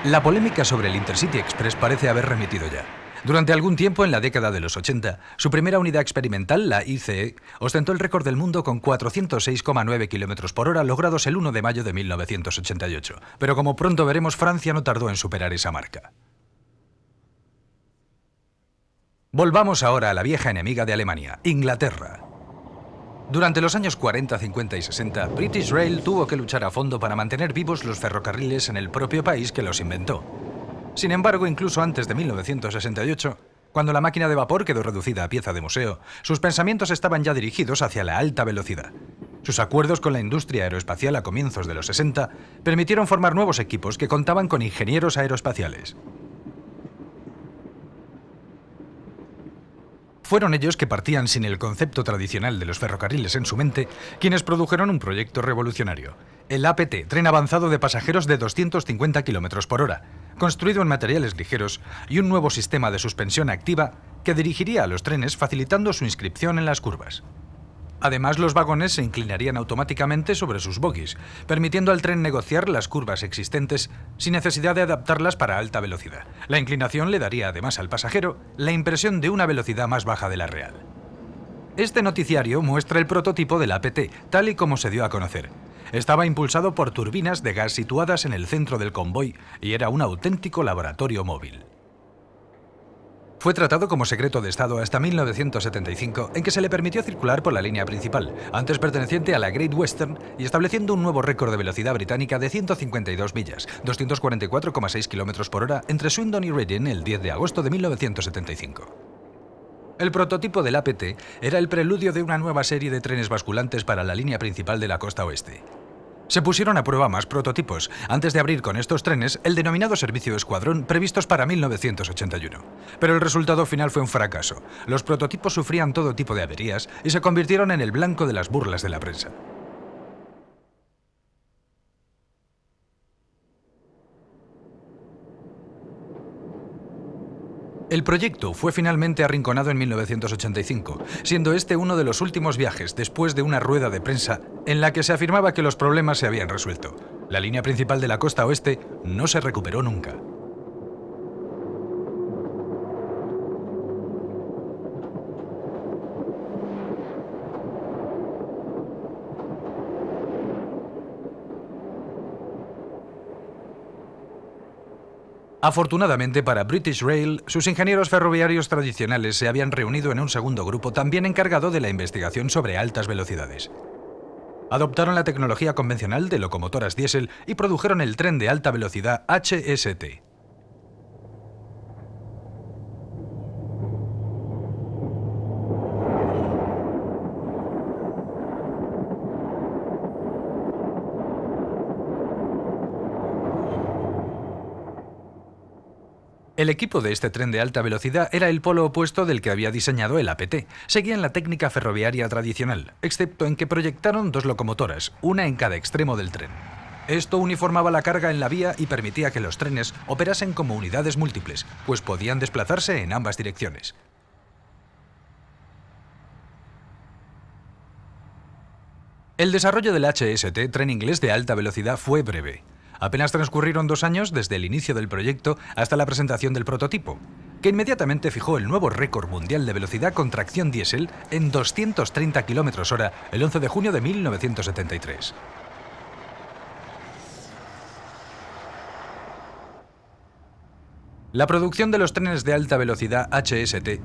La polémica sobre el Intercity Express parece haber remitido ya. Durante algún tiempo, en la década de los 80, su primera unidad experimental, la ICE, ostentó el récord del mundo con 406,9 km por hora, logrados el 1 de mayo de 1988. Pero como pronto veremos, Francia no tardó en superar esa marca. Volvamos ahora a la vieja enemiga de Alemania, Inglaterra. Durante los años 40, 50 y 60, British Rail tuvo que luchar a fondo para mantener vivos los ferrocarriles en el propio país que los inventó. Sin embargo, incluso antes de 1968, cuando la máquina de vapor quedó reducida a pieza de museo, sus pensamientos estaban ya dirigidos hacia la alta velocidad. Sus acuerdos con la industria aeroespacial a comienzos de los 60 permitieron formar nuevos equipos que contaban con ingenieros aeroespaciales. Fueron ellos, que partían sin el concepto tradicional de los ferrocarriles en su mente, quienes produjeron un proyecto revolucionario: el APT, tren avanzado de pasajeros de 250 km por hora, construido en materiales ligeros, y un nuevo sistema de suspensión activa que dirigiría a los trenes, facilitando su inscripción en las curvas. Además, los vagones se inclinarían automáticamente sobre sus bogies, permitiendo al tren negociar las curvas existentes sin necesidad de adaptarlas para alta velocidad. La inclinación le daría además al pasajero la impresión de una velocidad más baja de la real. Este noticiario muestra el prototipo del APT, tal y como se dio a conocer. Estaba impulsado por turbinas de gas situadas en el centro del convoy y era un auténtico laboratorio móvil. Fue tratado como secreto de Estado hasta 1975, en que se le permitió circular por la línea principal, antes perteneciente a la Great Western, y estableciendo un nuevo récord de velocidad británica de 152 millas, 244,6 km por hora, entre Swindon y Reading el 10 de agosto de 1975. El prototipo del APT era el preludio de una nueva serie de trenes basculantes para la línea principal de la costa oeste. Se pusieron a prueba más prototipos, antes de abrir con estos trenes el denominado servicio escuadrón, previstos para 1981. Pero el resultado final fue un fracaso. Los prototipos sufrían todo tipo de averías y se convirtieron en el blanco de las burlas de la prensa. El proyecto fue finalmente arrinconado en 1985, siendo este uno de los últimos viajes después de una rueda de prensa en la que se afirmaba que los problemas se habían resuelto. La línea principal de la costa oeste no se recuperó nunca. Afortunadamente para British Rail, sus ingenieros ferroviarios tradicionales se habían reunido en un segundo grupo también encargado de la investigación sobre altas velocidades. Adoptaron la tecnología convencional de locomotoras diésel y produjeron el tren de alta velocidad HST. El equipo de este tren de alta velocidad era el polo opuesto del que había diseñado el APT. Seguían la técnica ferroviaria tradicional, excepto en que proyectaron dos locomotoras, una en cada extremo del tren. Esto uniformaba la carga en la vía y permitía que los trenes operasen como unidades múltiples, pues podían desplazarse en ambas direcciones. El desarrollo del HST, tren inglés de alta velocidad, fue breve. Apenas transcurrieron 2 años desde el inicio del proyecto hasta la presentación del prototipo, que inmediatamente fijó el nuevo récord mundial de velocidad con tracción diésel en 230 km/h el 11 de junio de 1973. La producción de los trenes de alta velocidad HST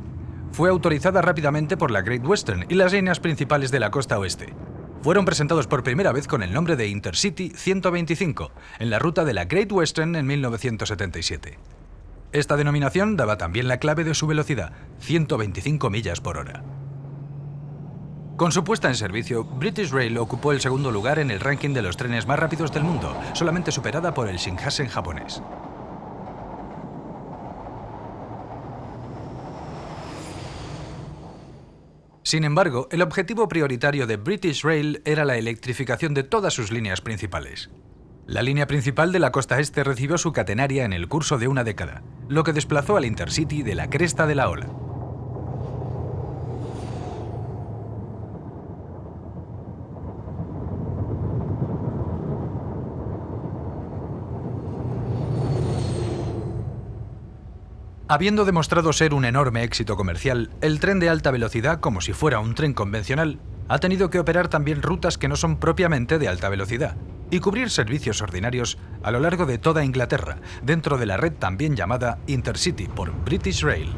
fue autorizada rápidamente por la Great Western y las líneas principales de la costa oeste. Fueron presentados por primera vez con el nombre de Intercity 125 en la ruta de la Great Western en 1977. Esta denominación daba también la clave de su velocidad, 125 millas por hora. Con su puesta en servicio, British Rail ocupó el segundo lugar en el ranking de los trenes más rápidos del mundo, solamente superada por el Shinkansen japonés. Sin embargo, el objetivo prioritario de British Rail era la electrificación de todas sus líneas principales. La línea principal de la costa este recibió su catenaria en el curso de una década, lo que desplazó al Intercity de la cresta de la ola. Habiendo demostrado ser un enorme éxito comercial, el tren de alta velocidad, como si fuera un tren convencional, ha tenido que operar también rutas que no son propiamente de alta velocidad y cubrir servicios ordinarios a lo largo de toda Inglaterra, dentro de la red también llamada Intercity por British Rail.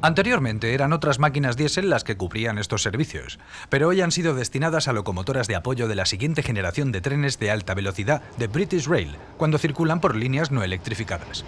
Anteriormente eran otras máquinas diésel las que cubrían estos servicios, pero hoy han sido destinadas a locomotoras de apoyo de la siguiente generación de trenes de alta velocidad de British Rail, cuando circulan por líneas no electrificadas.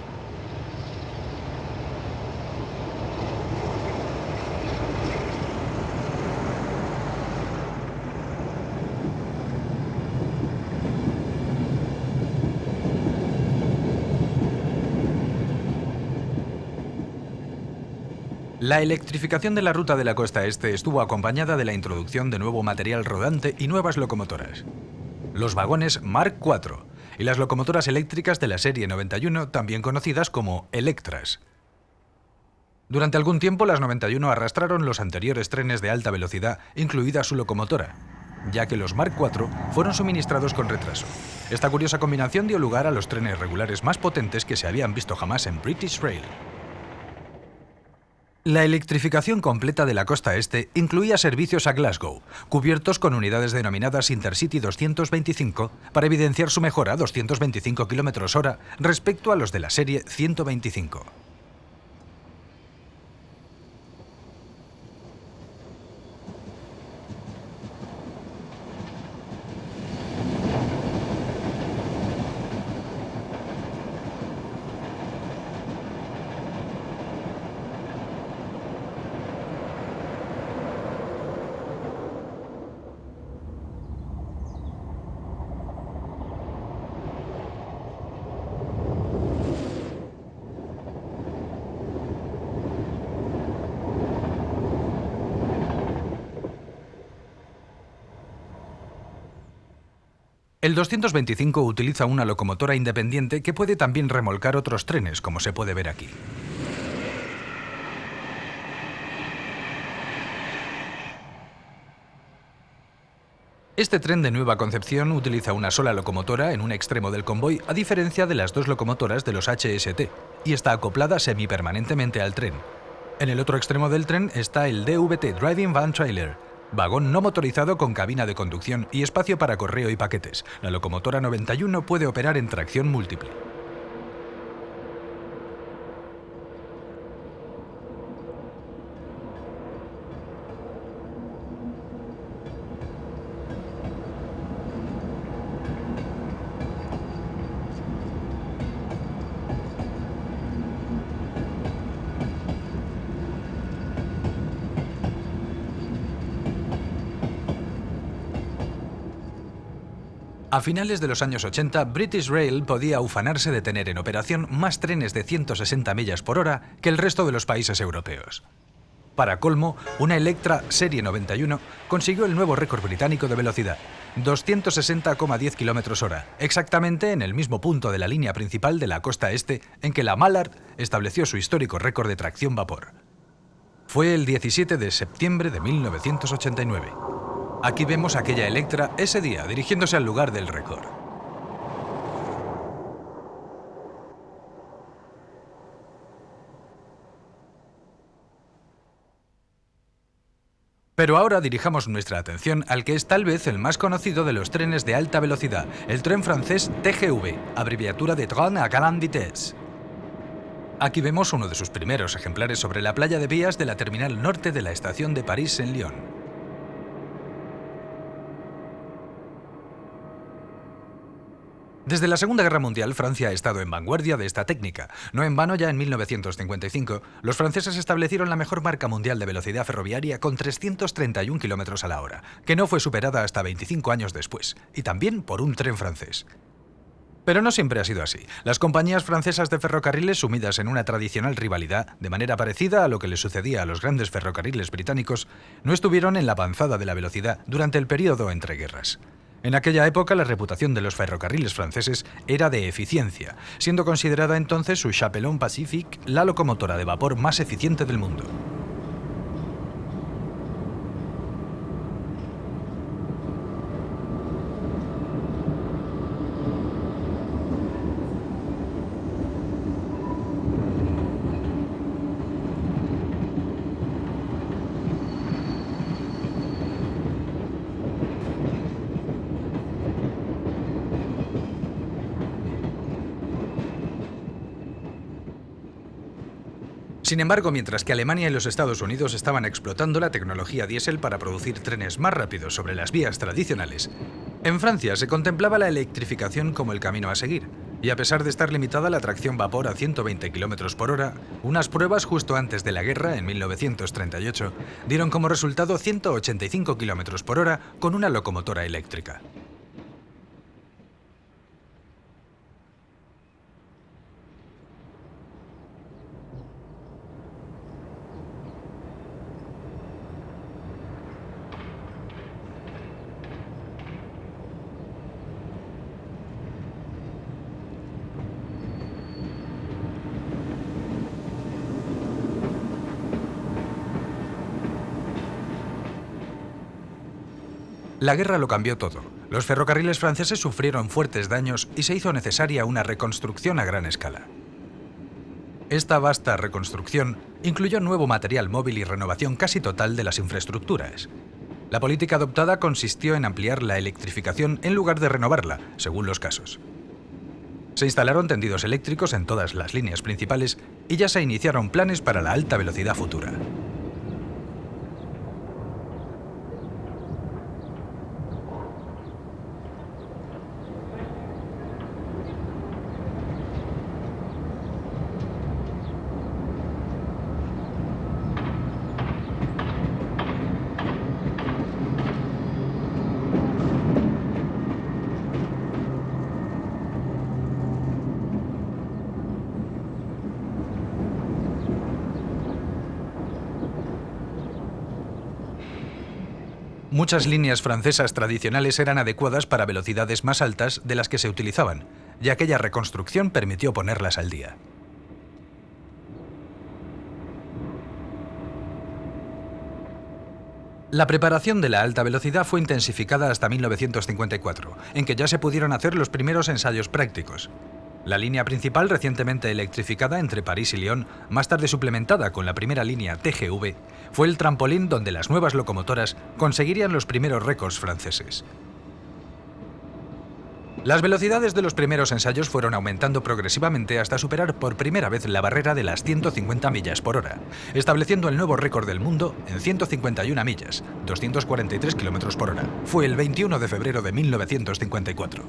La electrificación de la ruta de la costa este estuvo acompañada de la introducción de nuevo material rodante y nuevas locomotoras. Los vagones Mark IV y las locomotoras eléctricas de la serie 91, también conocidas como Electras. Durante algún tiempo las 91 arrastraron los anteriores trenes de alta velocidad, incluida su locomotora, ya que los Mark IV fueron suministrados con retraso. Esta curiosa combinación dio lugar a los trenes regulares más potentes que se habían visto jamás en British Rail. La electrificación completa de la costa este incluía servicios a Glasgow, cubiertos con unidades denominadas Intercity 225 para evidenciar su mejora a 225 km/h respecto a los de la serie 125. El 225 utiliza una locomotora independiente que puede también remolcar otros trenes, como se puede ver aquí. Este tren de nueva concepción utiliza una sola locomotora en un extremo del convoy, a diferencia de las dos locomotoras de los HST, y está acoplada semipermanentemente al tren. En el otro extremo del tren está el DVT Driving Van Trailer, vagón no motorizado con cabina de conducción y espacio para correo y paquetes. La locomotora 91 puede operar en tracción múltiple. A finales de los años 80, British Rail podía ufanarse de tener en operación más trenes de 160 millas por hora que el resto de los países europeos. Para colmo, una Electra Serie 91 consiguió el nuevo récord británico de velocidad, 260,10 km/h, exactamente en el mismo punto de la línea principal de la costa este en que la Mallard estableció su histórico récord de tracción vapor. Fue el 17 de septiembre de 1989. Aquí vemos a aquella Electra ese día, dirigiéndose al lugar del récord. Pero ahora dirijamos nuestra atención al que es tal vez el más conocido de los trenes de alta velocidad, el tren francés TGV, abreviatura de Train à Grande Vitesse. Aquí vemos uno de sus primeros ejemplares sobre la playa de vías de la terminal norte de la estación de París en Lyon. Desde la Segunda Guerra Mundial, Francia ha estado en vanguardia de esta técnica. No en vano, ya en 1955, los franceses establecieron la mejor marca mundial de velocidad ferroviaria con 331 km a la hora, que no fue superada hasta 25 años después, y también por un tren francés. Pero no siempre ha sido así. Las compañías francesas de ferrocarriles, sumidas en una tradicional rivalidad, de manera parecida a lo que le sucedía a los grandes ferrocarriles británicos, no estuvieron en la avanzada de la velocidad durante el periodo entre guerras. En aquella época, la reputación de los ferrocarriles franceses era de eficiencia, siendo considerada entonces su Chapelon Pacific la locomotora de vapor más eficiente del mundo. Sin embargo, mientras que Alemania y los Estados Unidos estaban explotando la tecnología diésel para producir trenes más rápidos sobre las vías tradicionales, en Francia se contemplaba la electrificación como el camino a seguir, y a pesar de estar limitada la tracción vapor a 120 km por hora, unas pruebas justo antes de la guerra, en 1938, dieron como resultado 185 km por hora con una locomotora eléctrica. La guerra lo cambió todo. Los ferrocarriles franceses sufrieron fuertes daños y se hizo necesaria una reconstrucción a gran escala. Esta vasta reconstrucción incluyó nuevo material móvil y renovación casi total de las infraestructuras. La política adoptada consistió en ampliar la electrificación en lugar de renovarla, según los casos. Se instalaron tendidos eléctricos en todas las líneas principales y ya se iniciaron planes para la alta velocidad futura. Muchas líneas francesas tradicionales eran adecuadas para velocidades más altas de las que se utilizaban, y aquella reconstrucción permitió ponerlas al día. La preparación de la alta velocidad fue intensificada hasta 1954, en que ya se pudieron hacer los primeros ensayos prácticos. La línea principal, recientemente electrificada entre París y Lyon, más tarde suplementada con la primera línea TGV, fue el trampolín donde las nuevas locomotoras conseguirían los primeros récords franceses. Las velocidades de los primeros ensayos fueron aumentando progresivamente hasta superar por primera vez la barrera de las 150 millas por hora, estableciendo el nuevo récord del mundo en 151 millas, 243 km por hora. Fue el 21 de febrero de 1954.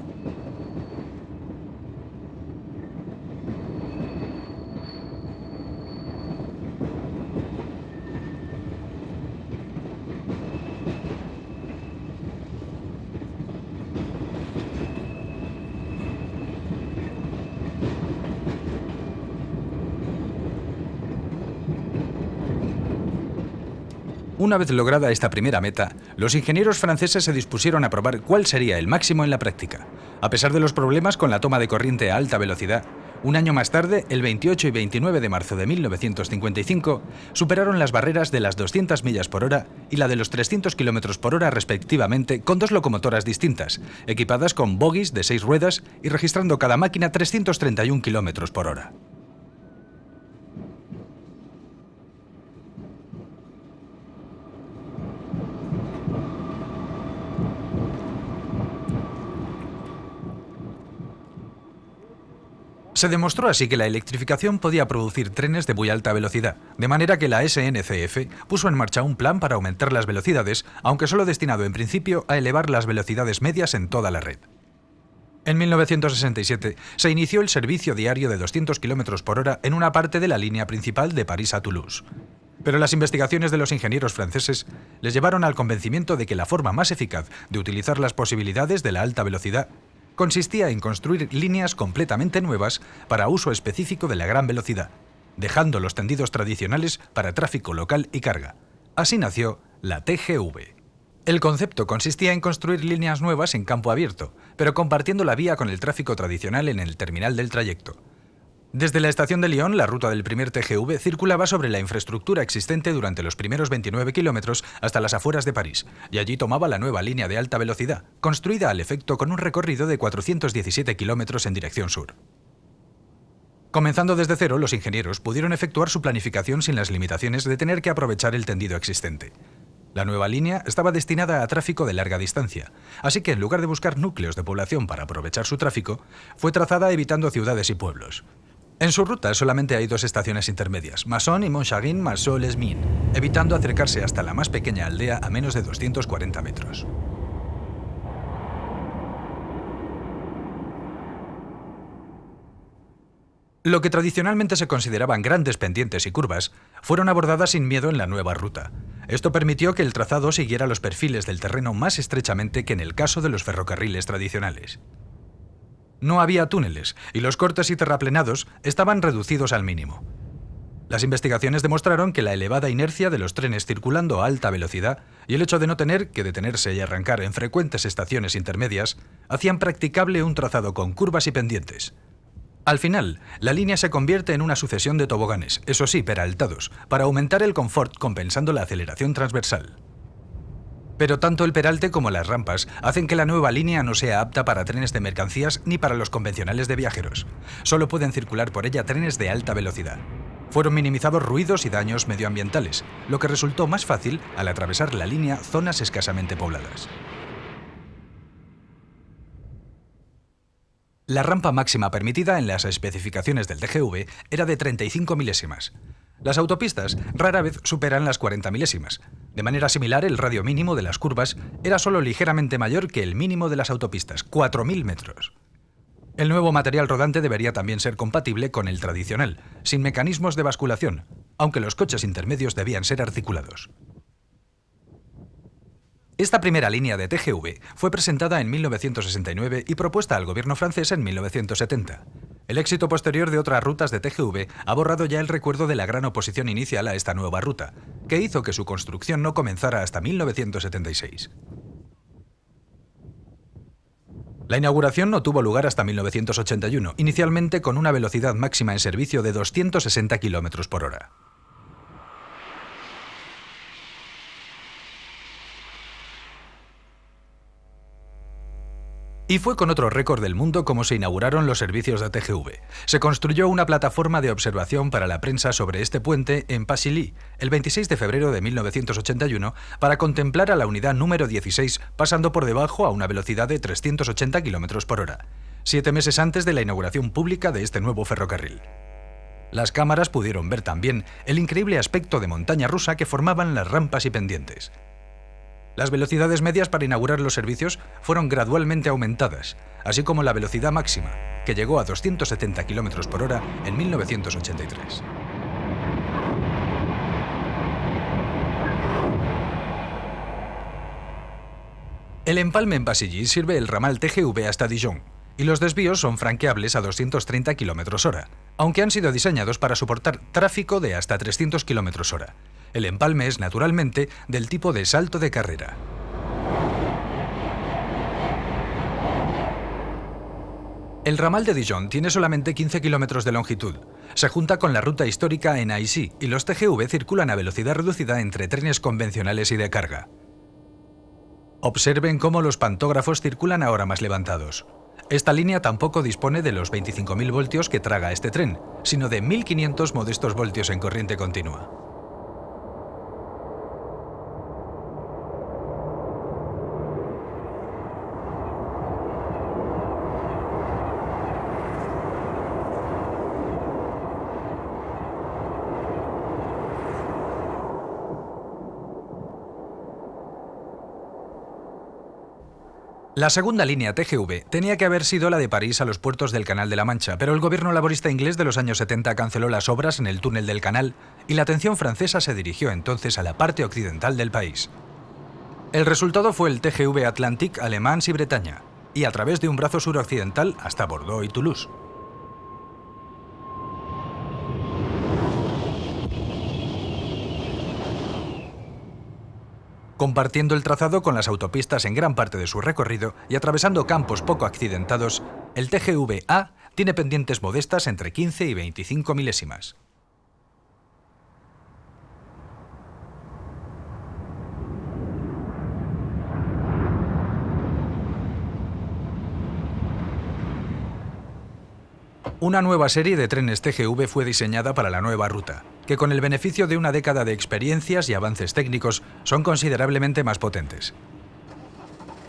Una vez lograda esta primera meta, los ingenieros franceses se dispusieron a probar cuál sería el máximo en la práctica. A pesar de los problemas con la toma de corriente a alta velocidad, un año más tarde, el 28 y 29 de marzo de 1955, superaron las barreras de las 200 millas por hora y la de los 300 km por hora respectivamente, con dos locomotoras distintas, equipadas con bogies de 6 ruedas y registrando cada máquina 331 km por hora. Se demostró así que la electrificación podía producir trenes de muy alta velocidad, de manera que la SNCF puso en marcha un plan para aumentar las velocidades, aunque solo destinado en principio a elevar las velocidades medias en toda la red. En 1967 se inició el servicio diario de 200 km por hora en una parte de la línea principal de París a Toulouse. Pero las investigaciones de los ingenieros franceses les llevaron al convencimiento de que la forma más eficaz de utilizar las posibilidades de la alta velocidad consistía en construir líneas completamente nuevas para uso específico de la gran velocidad, dejando los tendidos tradicionales para tráfico local y carga. Así nació la TGV. El concepto consistía en construir líneas nuevas en campo abierto, pero compartiendo la vía con el tráfico tradicional en el terminal del trayecto. Desde la estación de Lyon, la ruta del primer TGV circulaba sobre la infraestructura existente durante los primeros 29 kilómetros hasta las afueras de París, y allí tomaba la nueva línea de alta velocidad, construida al efecto con un recorrido de 417 kilómetros en dirección sur. Comenzando desde cero, los ingenieros pudieron efectuar su planificación sin las limitaciones de tener que aprovechar el tendido existente. La nueva línea estaba destinada a tráfico de larga distancia, así que en lugar de buscar núcleos de población para aprovechar su tráfico, fue trazada evitando ciudades y pueblos. En su ruta solamente hay 2 estaciones intermedias, Masson y Montcharin-Marceau-les-Mines, evitando acercarse hasta la más pequeña aldea a menos de 240 metros. Lo que tradicionalmente se consideraban grandes pendientes y curvas fueron abordadas sin miedo en la nueva ruta. Esto permitió que el trazado siguiera los perfiles del terreno más estrechamente que en el caso de los ferrocarriles tradicionales. No había túneles y los cortes y terraplenados estaban reducidos al mínimo. Las investigaciones demostraron que la elevada inercia de los trenes circulando a alta velocidad y el hecho de no tener que detenerse y arrancar en frecuentes estaciones intermedias hacían practicable un trazado con curvas y pendientes. Al final, la línea se convierte en una sucesión de toboganes, eso sí, peraltados, para aumentar el confort compensando la aceleración transversal. Pero tanto el peralte como las rampas hacen que la nueva línea no sea apta para trenes de mercancías ni para los convencionales de viajeros. Solo pueden circular por ella trenes de alta velocidad. Fueron minimizados ruidos y daños medioambientales, lo que resultó más fácil al atravesar la línea zonas escasamente pobladas. La rampa máxima permitida en las especificaciones del TGV era de 35 milésimas. Las autopistas rara vez superan las 40 milésimas. De manera similar, el radio mínimo de las curvas era solo ligeramente mayor que el mínimo de las autopistas, 4.000 metros. El nuevo material rodante debería también ser compatible con el tradicional, sin mecanismos de basculación, aunque los coches intermedios debían ser articulados. Esta primera línea de TGV fue presentada en 1969 y propuesta al gobierno francés en 1970. El éxito posterior de otras rutas de TGV ha borrado ya el recuerdo de la gran oposición inicial a esta nueva ruta, que hizo que su construcción no comenzara hasta 1976. La inauguración no tuvo lugar hasta 1981, inicialmente con una velocidad máxima en servicio de 260 km por hora. Y fue con otro récord del mundo como se inauguraron los servicios de TGV. Se construyó una plataforma de observación para la prensa sobre este puente en Pasilly, el 26 de febrero de 1981, para contemplar a la unidad número 16 pasando por debajo a una velocidad de 380 km por hora, 7 meses antes de la inauguración pública de este nuevo ferrocarril. Las cámaras pudieron ver también el increíble aspecto de montaña rusa que formaban las rampas y pendientes. Las velocidades medias para inaugurar los servicios fueron gradualmente aumentadas, así como la velocidad máxima, que llegó a 270 km por hora en 1983. El empalme en Pasilly sirve el ramal TGV hasta Dijon, y los desvíos son franqueables a 230 km hora, aunque han sido diseñados para soportar tráfico de hasta 300 km hora. El empalme es, naturalmente, del tipo de salto de carrera. El ramal de Dijon tiene solamente 15 kilómetros de longitud. Se junta con la ruta histórica en Aisy y los TGV circulan a velocidad reducida entre trenes convencionales y de carga. Observen cómo los pantógrafos circulan ahora más levantados. Esta línea tampoco dispone de los 25.000 voltios que traga este tren, sino de 1.500 modestos voltios en corriente continua. La segunda línea TGV tenía que haber sido la de París a los puertos del Canal de la Mancha, pero el gobierno laborista inglés de los años 70 canceló las obras en el túnel del canal y la atención francesa se dirigió entonces a la parte occidental del país. El resultado fue el TGV Atlantique a Le Mans y Bretaña, y a través de un brazo suroccidental hasta Bordeaux y Toulouse. Compartiendo el trazado con las autopistas en gran parte de su recorrido y atravesando campos poco accidentados, el TGV-A tiene pendientes modestas entre 15 y 25 milésimas. Una nueva serie de trenes TGV fue diseñada para la nueva ruta, que con el beneficio de una década de experiencias y avances técnicos son considerablemente más potentes.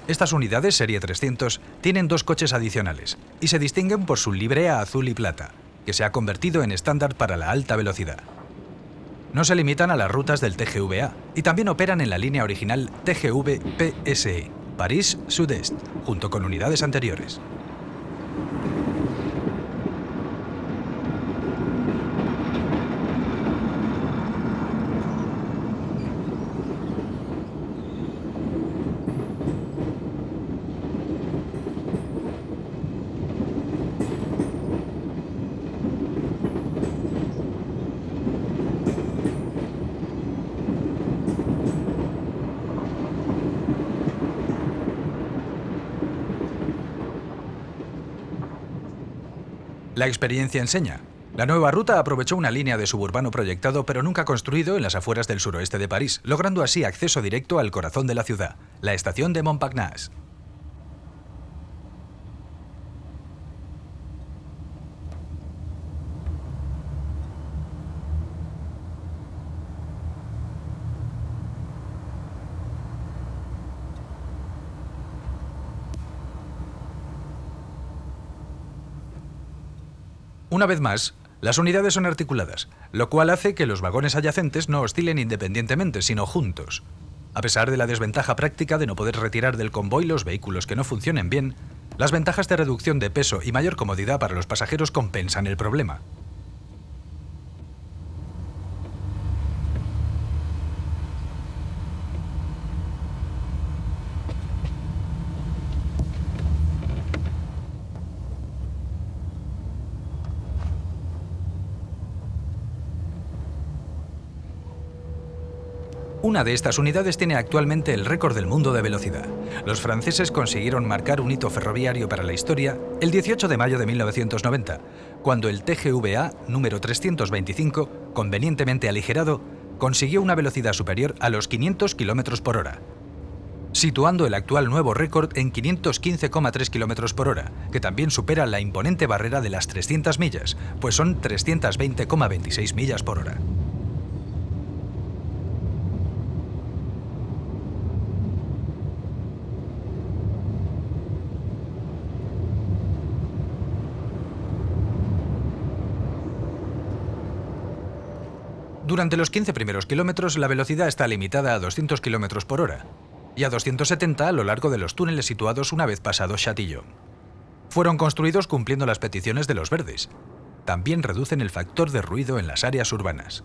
Estas unidades Serie 300 tienen 2 coches adicionales y se distinguen por su librea azul y plata, que se ha convertido en estándar para la alta velocidad. No se limitan a las rutas del TGV-A y también operan en la línea original TGV-PSE, París-Sud-Est, junto con unidades anteriores. La experiencia enseña. La nueva ruta aprovechó una línea de suburbano proyectado pero nunca construido en las afueras del suroeste de París, logrando así acceso directo al corazón de la ciudad, la estación de Montparnasse. Una vez más, las unidades son articuladas, lo cual hace que los vagones adyacentes no oscilen independientemente, sino juntos. A pesar de la desventaja práctica de no poder retirar del convoy los vehículos que no funcionen bien, las ventajas de reducción de peso y mayor comodidad para los pasajeros compensan el problema. Una de estas unidades tiene actualmente el récord del mundo de velocidad. Los franceses consiguieron marcar un hito ferroviario para la historia el 18 de mayo de 1990, cuando el TGV-A número 325, convenientemente aligerado, consiguió una velocidad superior a los 500 km por hora, situando el actual nuevo récord en 515,3 km por hora, que también supera la imponente barrera de las 300 millas, pues son 320,26 millas por hora. Durante los 15 primeros kilómetros, la velocidad está limitada a 200 km por hora y a 270 a lo largo de los túneles situados una vez pasado Châtillon. Fueron construidos cumpliendo las peticiones de los verdes. También reducen el factor de ruido en las áreas urbanas.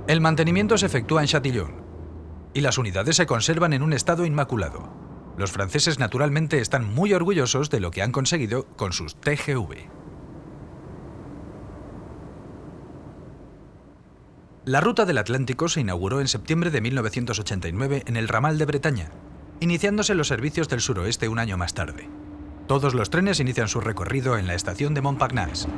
El mantenimiento se efectúa en Châtillon y las unidades se conservan en un estado inmaculado. Los franceses naturalmente están muy orgullosos de lo que han conseguido con sus TGV. La ruta del Atlántico se inauguró en septiembre de 1989 en el ramal de Bretaña, iniciándose los servicios del suroeste un año más tarde. Todos los trenes inician su recorrido en la estación de Montparnasse.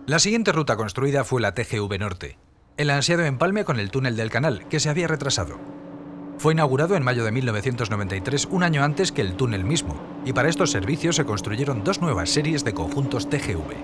La siguiente ruta construida fue la TGV Norte, el ansiado empalme con el túnel del canal, que se había retrasado. Fue inaugurado en mayo de 1993, un año antes que el túnel mismo, y para estos servicios se construyeron 2 nuevas series de conjuntos TGV.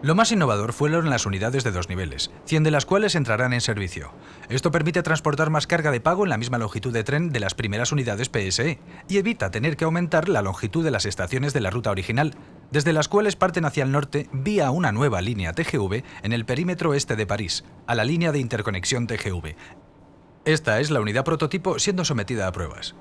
Lo más innovador fueron las unidades de 2 niveles, 100 de las cuales entrarán en servicio. Esto permite transportar más carga de pago en la misma longitud de tren de las primeras unidades PSE y evita tener que aumentar la longitud de las estaciones de la ruta original, desde las cuales parten hacia el norte vía una nueva línea TGV en el perímetro este de París, a la línea de interconexión TGV. Esta es la unidad prototipo siendo sometida a pruebas.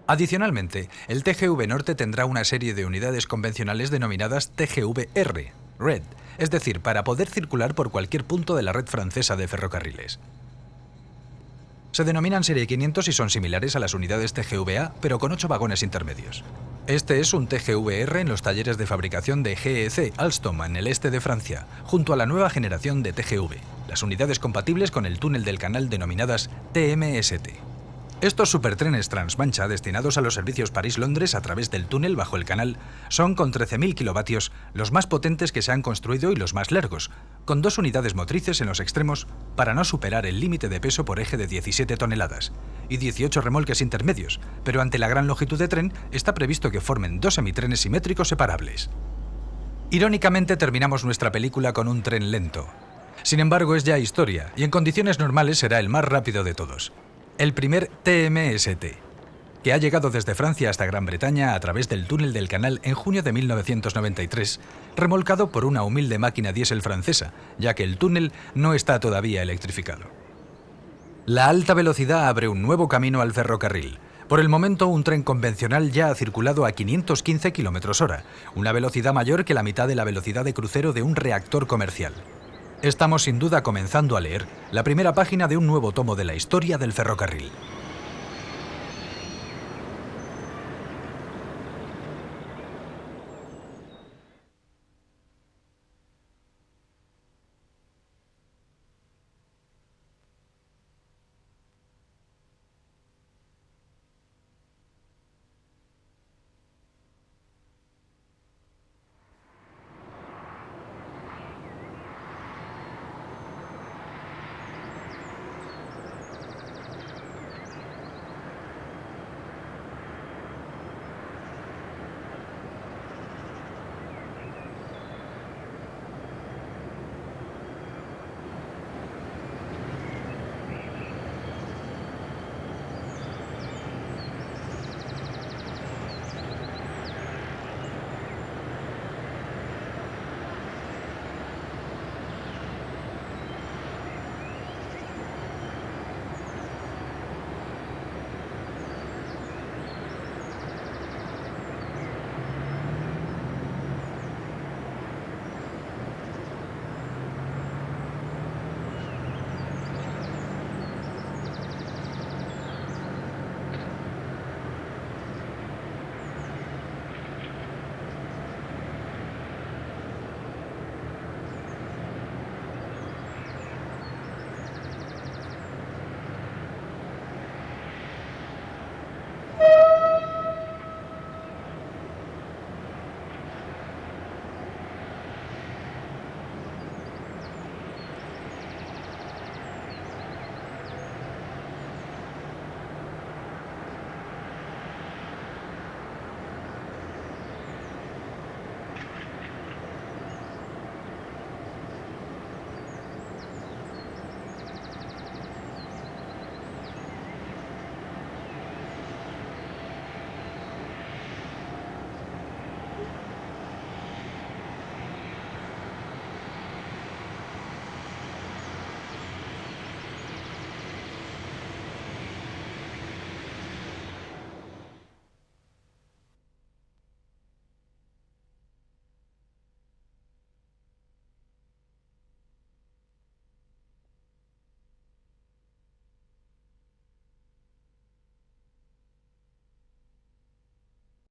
Adicionalmente, el TGV Norte tendrá una serie de unidades convencionales denominadas TGV-R, Red, es decir, para poder circular por cualquier punto de la red francesa de ferrocarriles. Se denominan Serie 500 y son similares a las unidades TGV-A, pero con 8 vagones intermedios. Este es un TGV-R en los talleres de fabricación de GEC Alstom en el este de Francia, junto a la nueva generación de TGV, las unidades compatibles con el túnel del canal denominadas TMST. Estos supertrenes transmancha destinados a los servicios París-Londres a través del túnel bajo el canal son con 13.000 kilovatios los más potentes que se han construido y los más largos, con 2 unidades motrices en los extremos para no superar el límite de peso por eje de 17 toneladas y 18 remolques intermedios, pero ante la gran longitud de tren está previsto que formen 2 semitrenes simétricos separables. Irónicamente terminamos nuestra película con un tren lento. Sin embargo, es ya historia y en condiciones normales será el más rápido de todos. El primer TMST, que ha llegado desde Francia hasta Gran Bretaña a través del túnel del canal en junio de 1993, remolcado por una humilde máquina diésel francesa, ya que el túnel no está todavía electrificado. La alta velocidad abre un nuevo camino al ferrocarril. Por el momento, un tren convencional ya ha circulado a 515 km/h, una velocidad mayor que la mitad de la velocidad de crucero de un reactor comercial. Estamos sin duda comenzando a leer la primera página de un nuevo tomo de la historia del ferrocarril.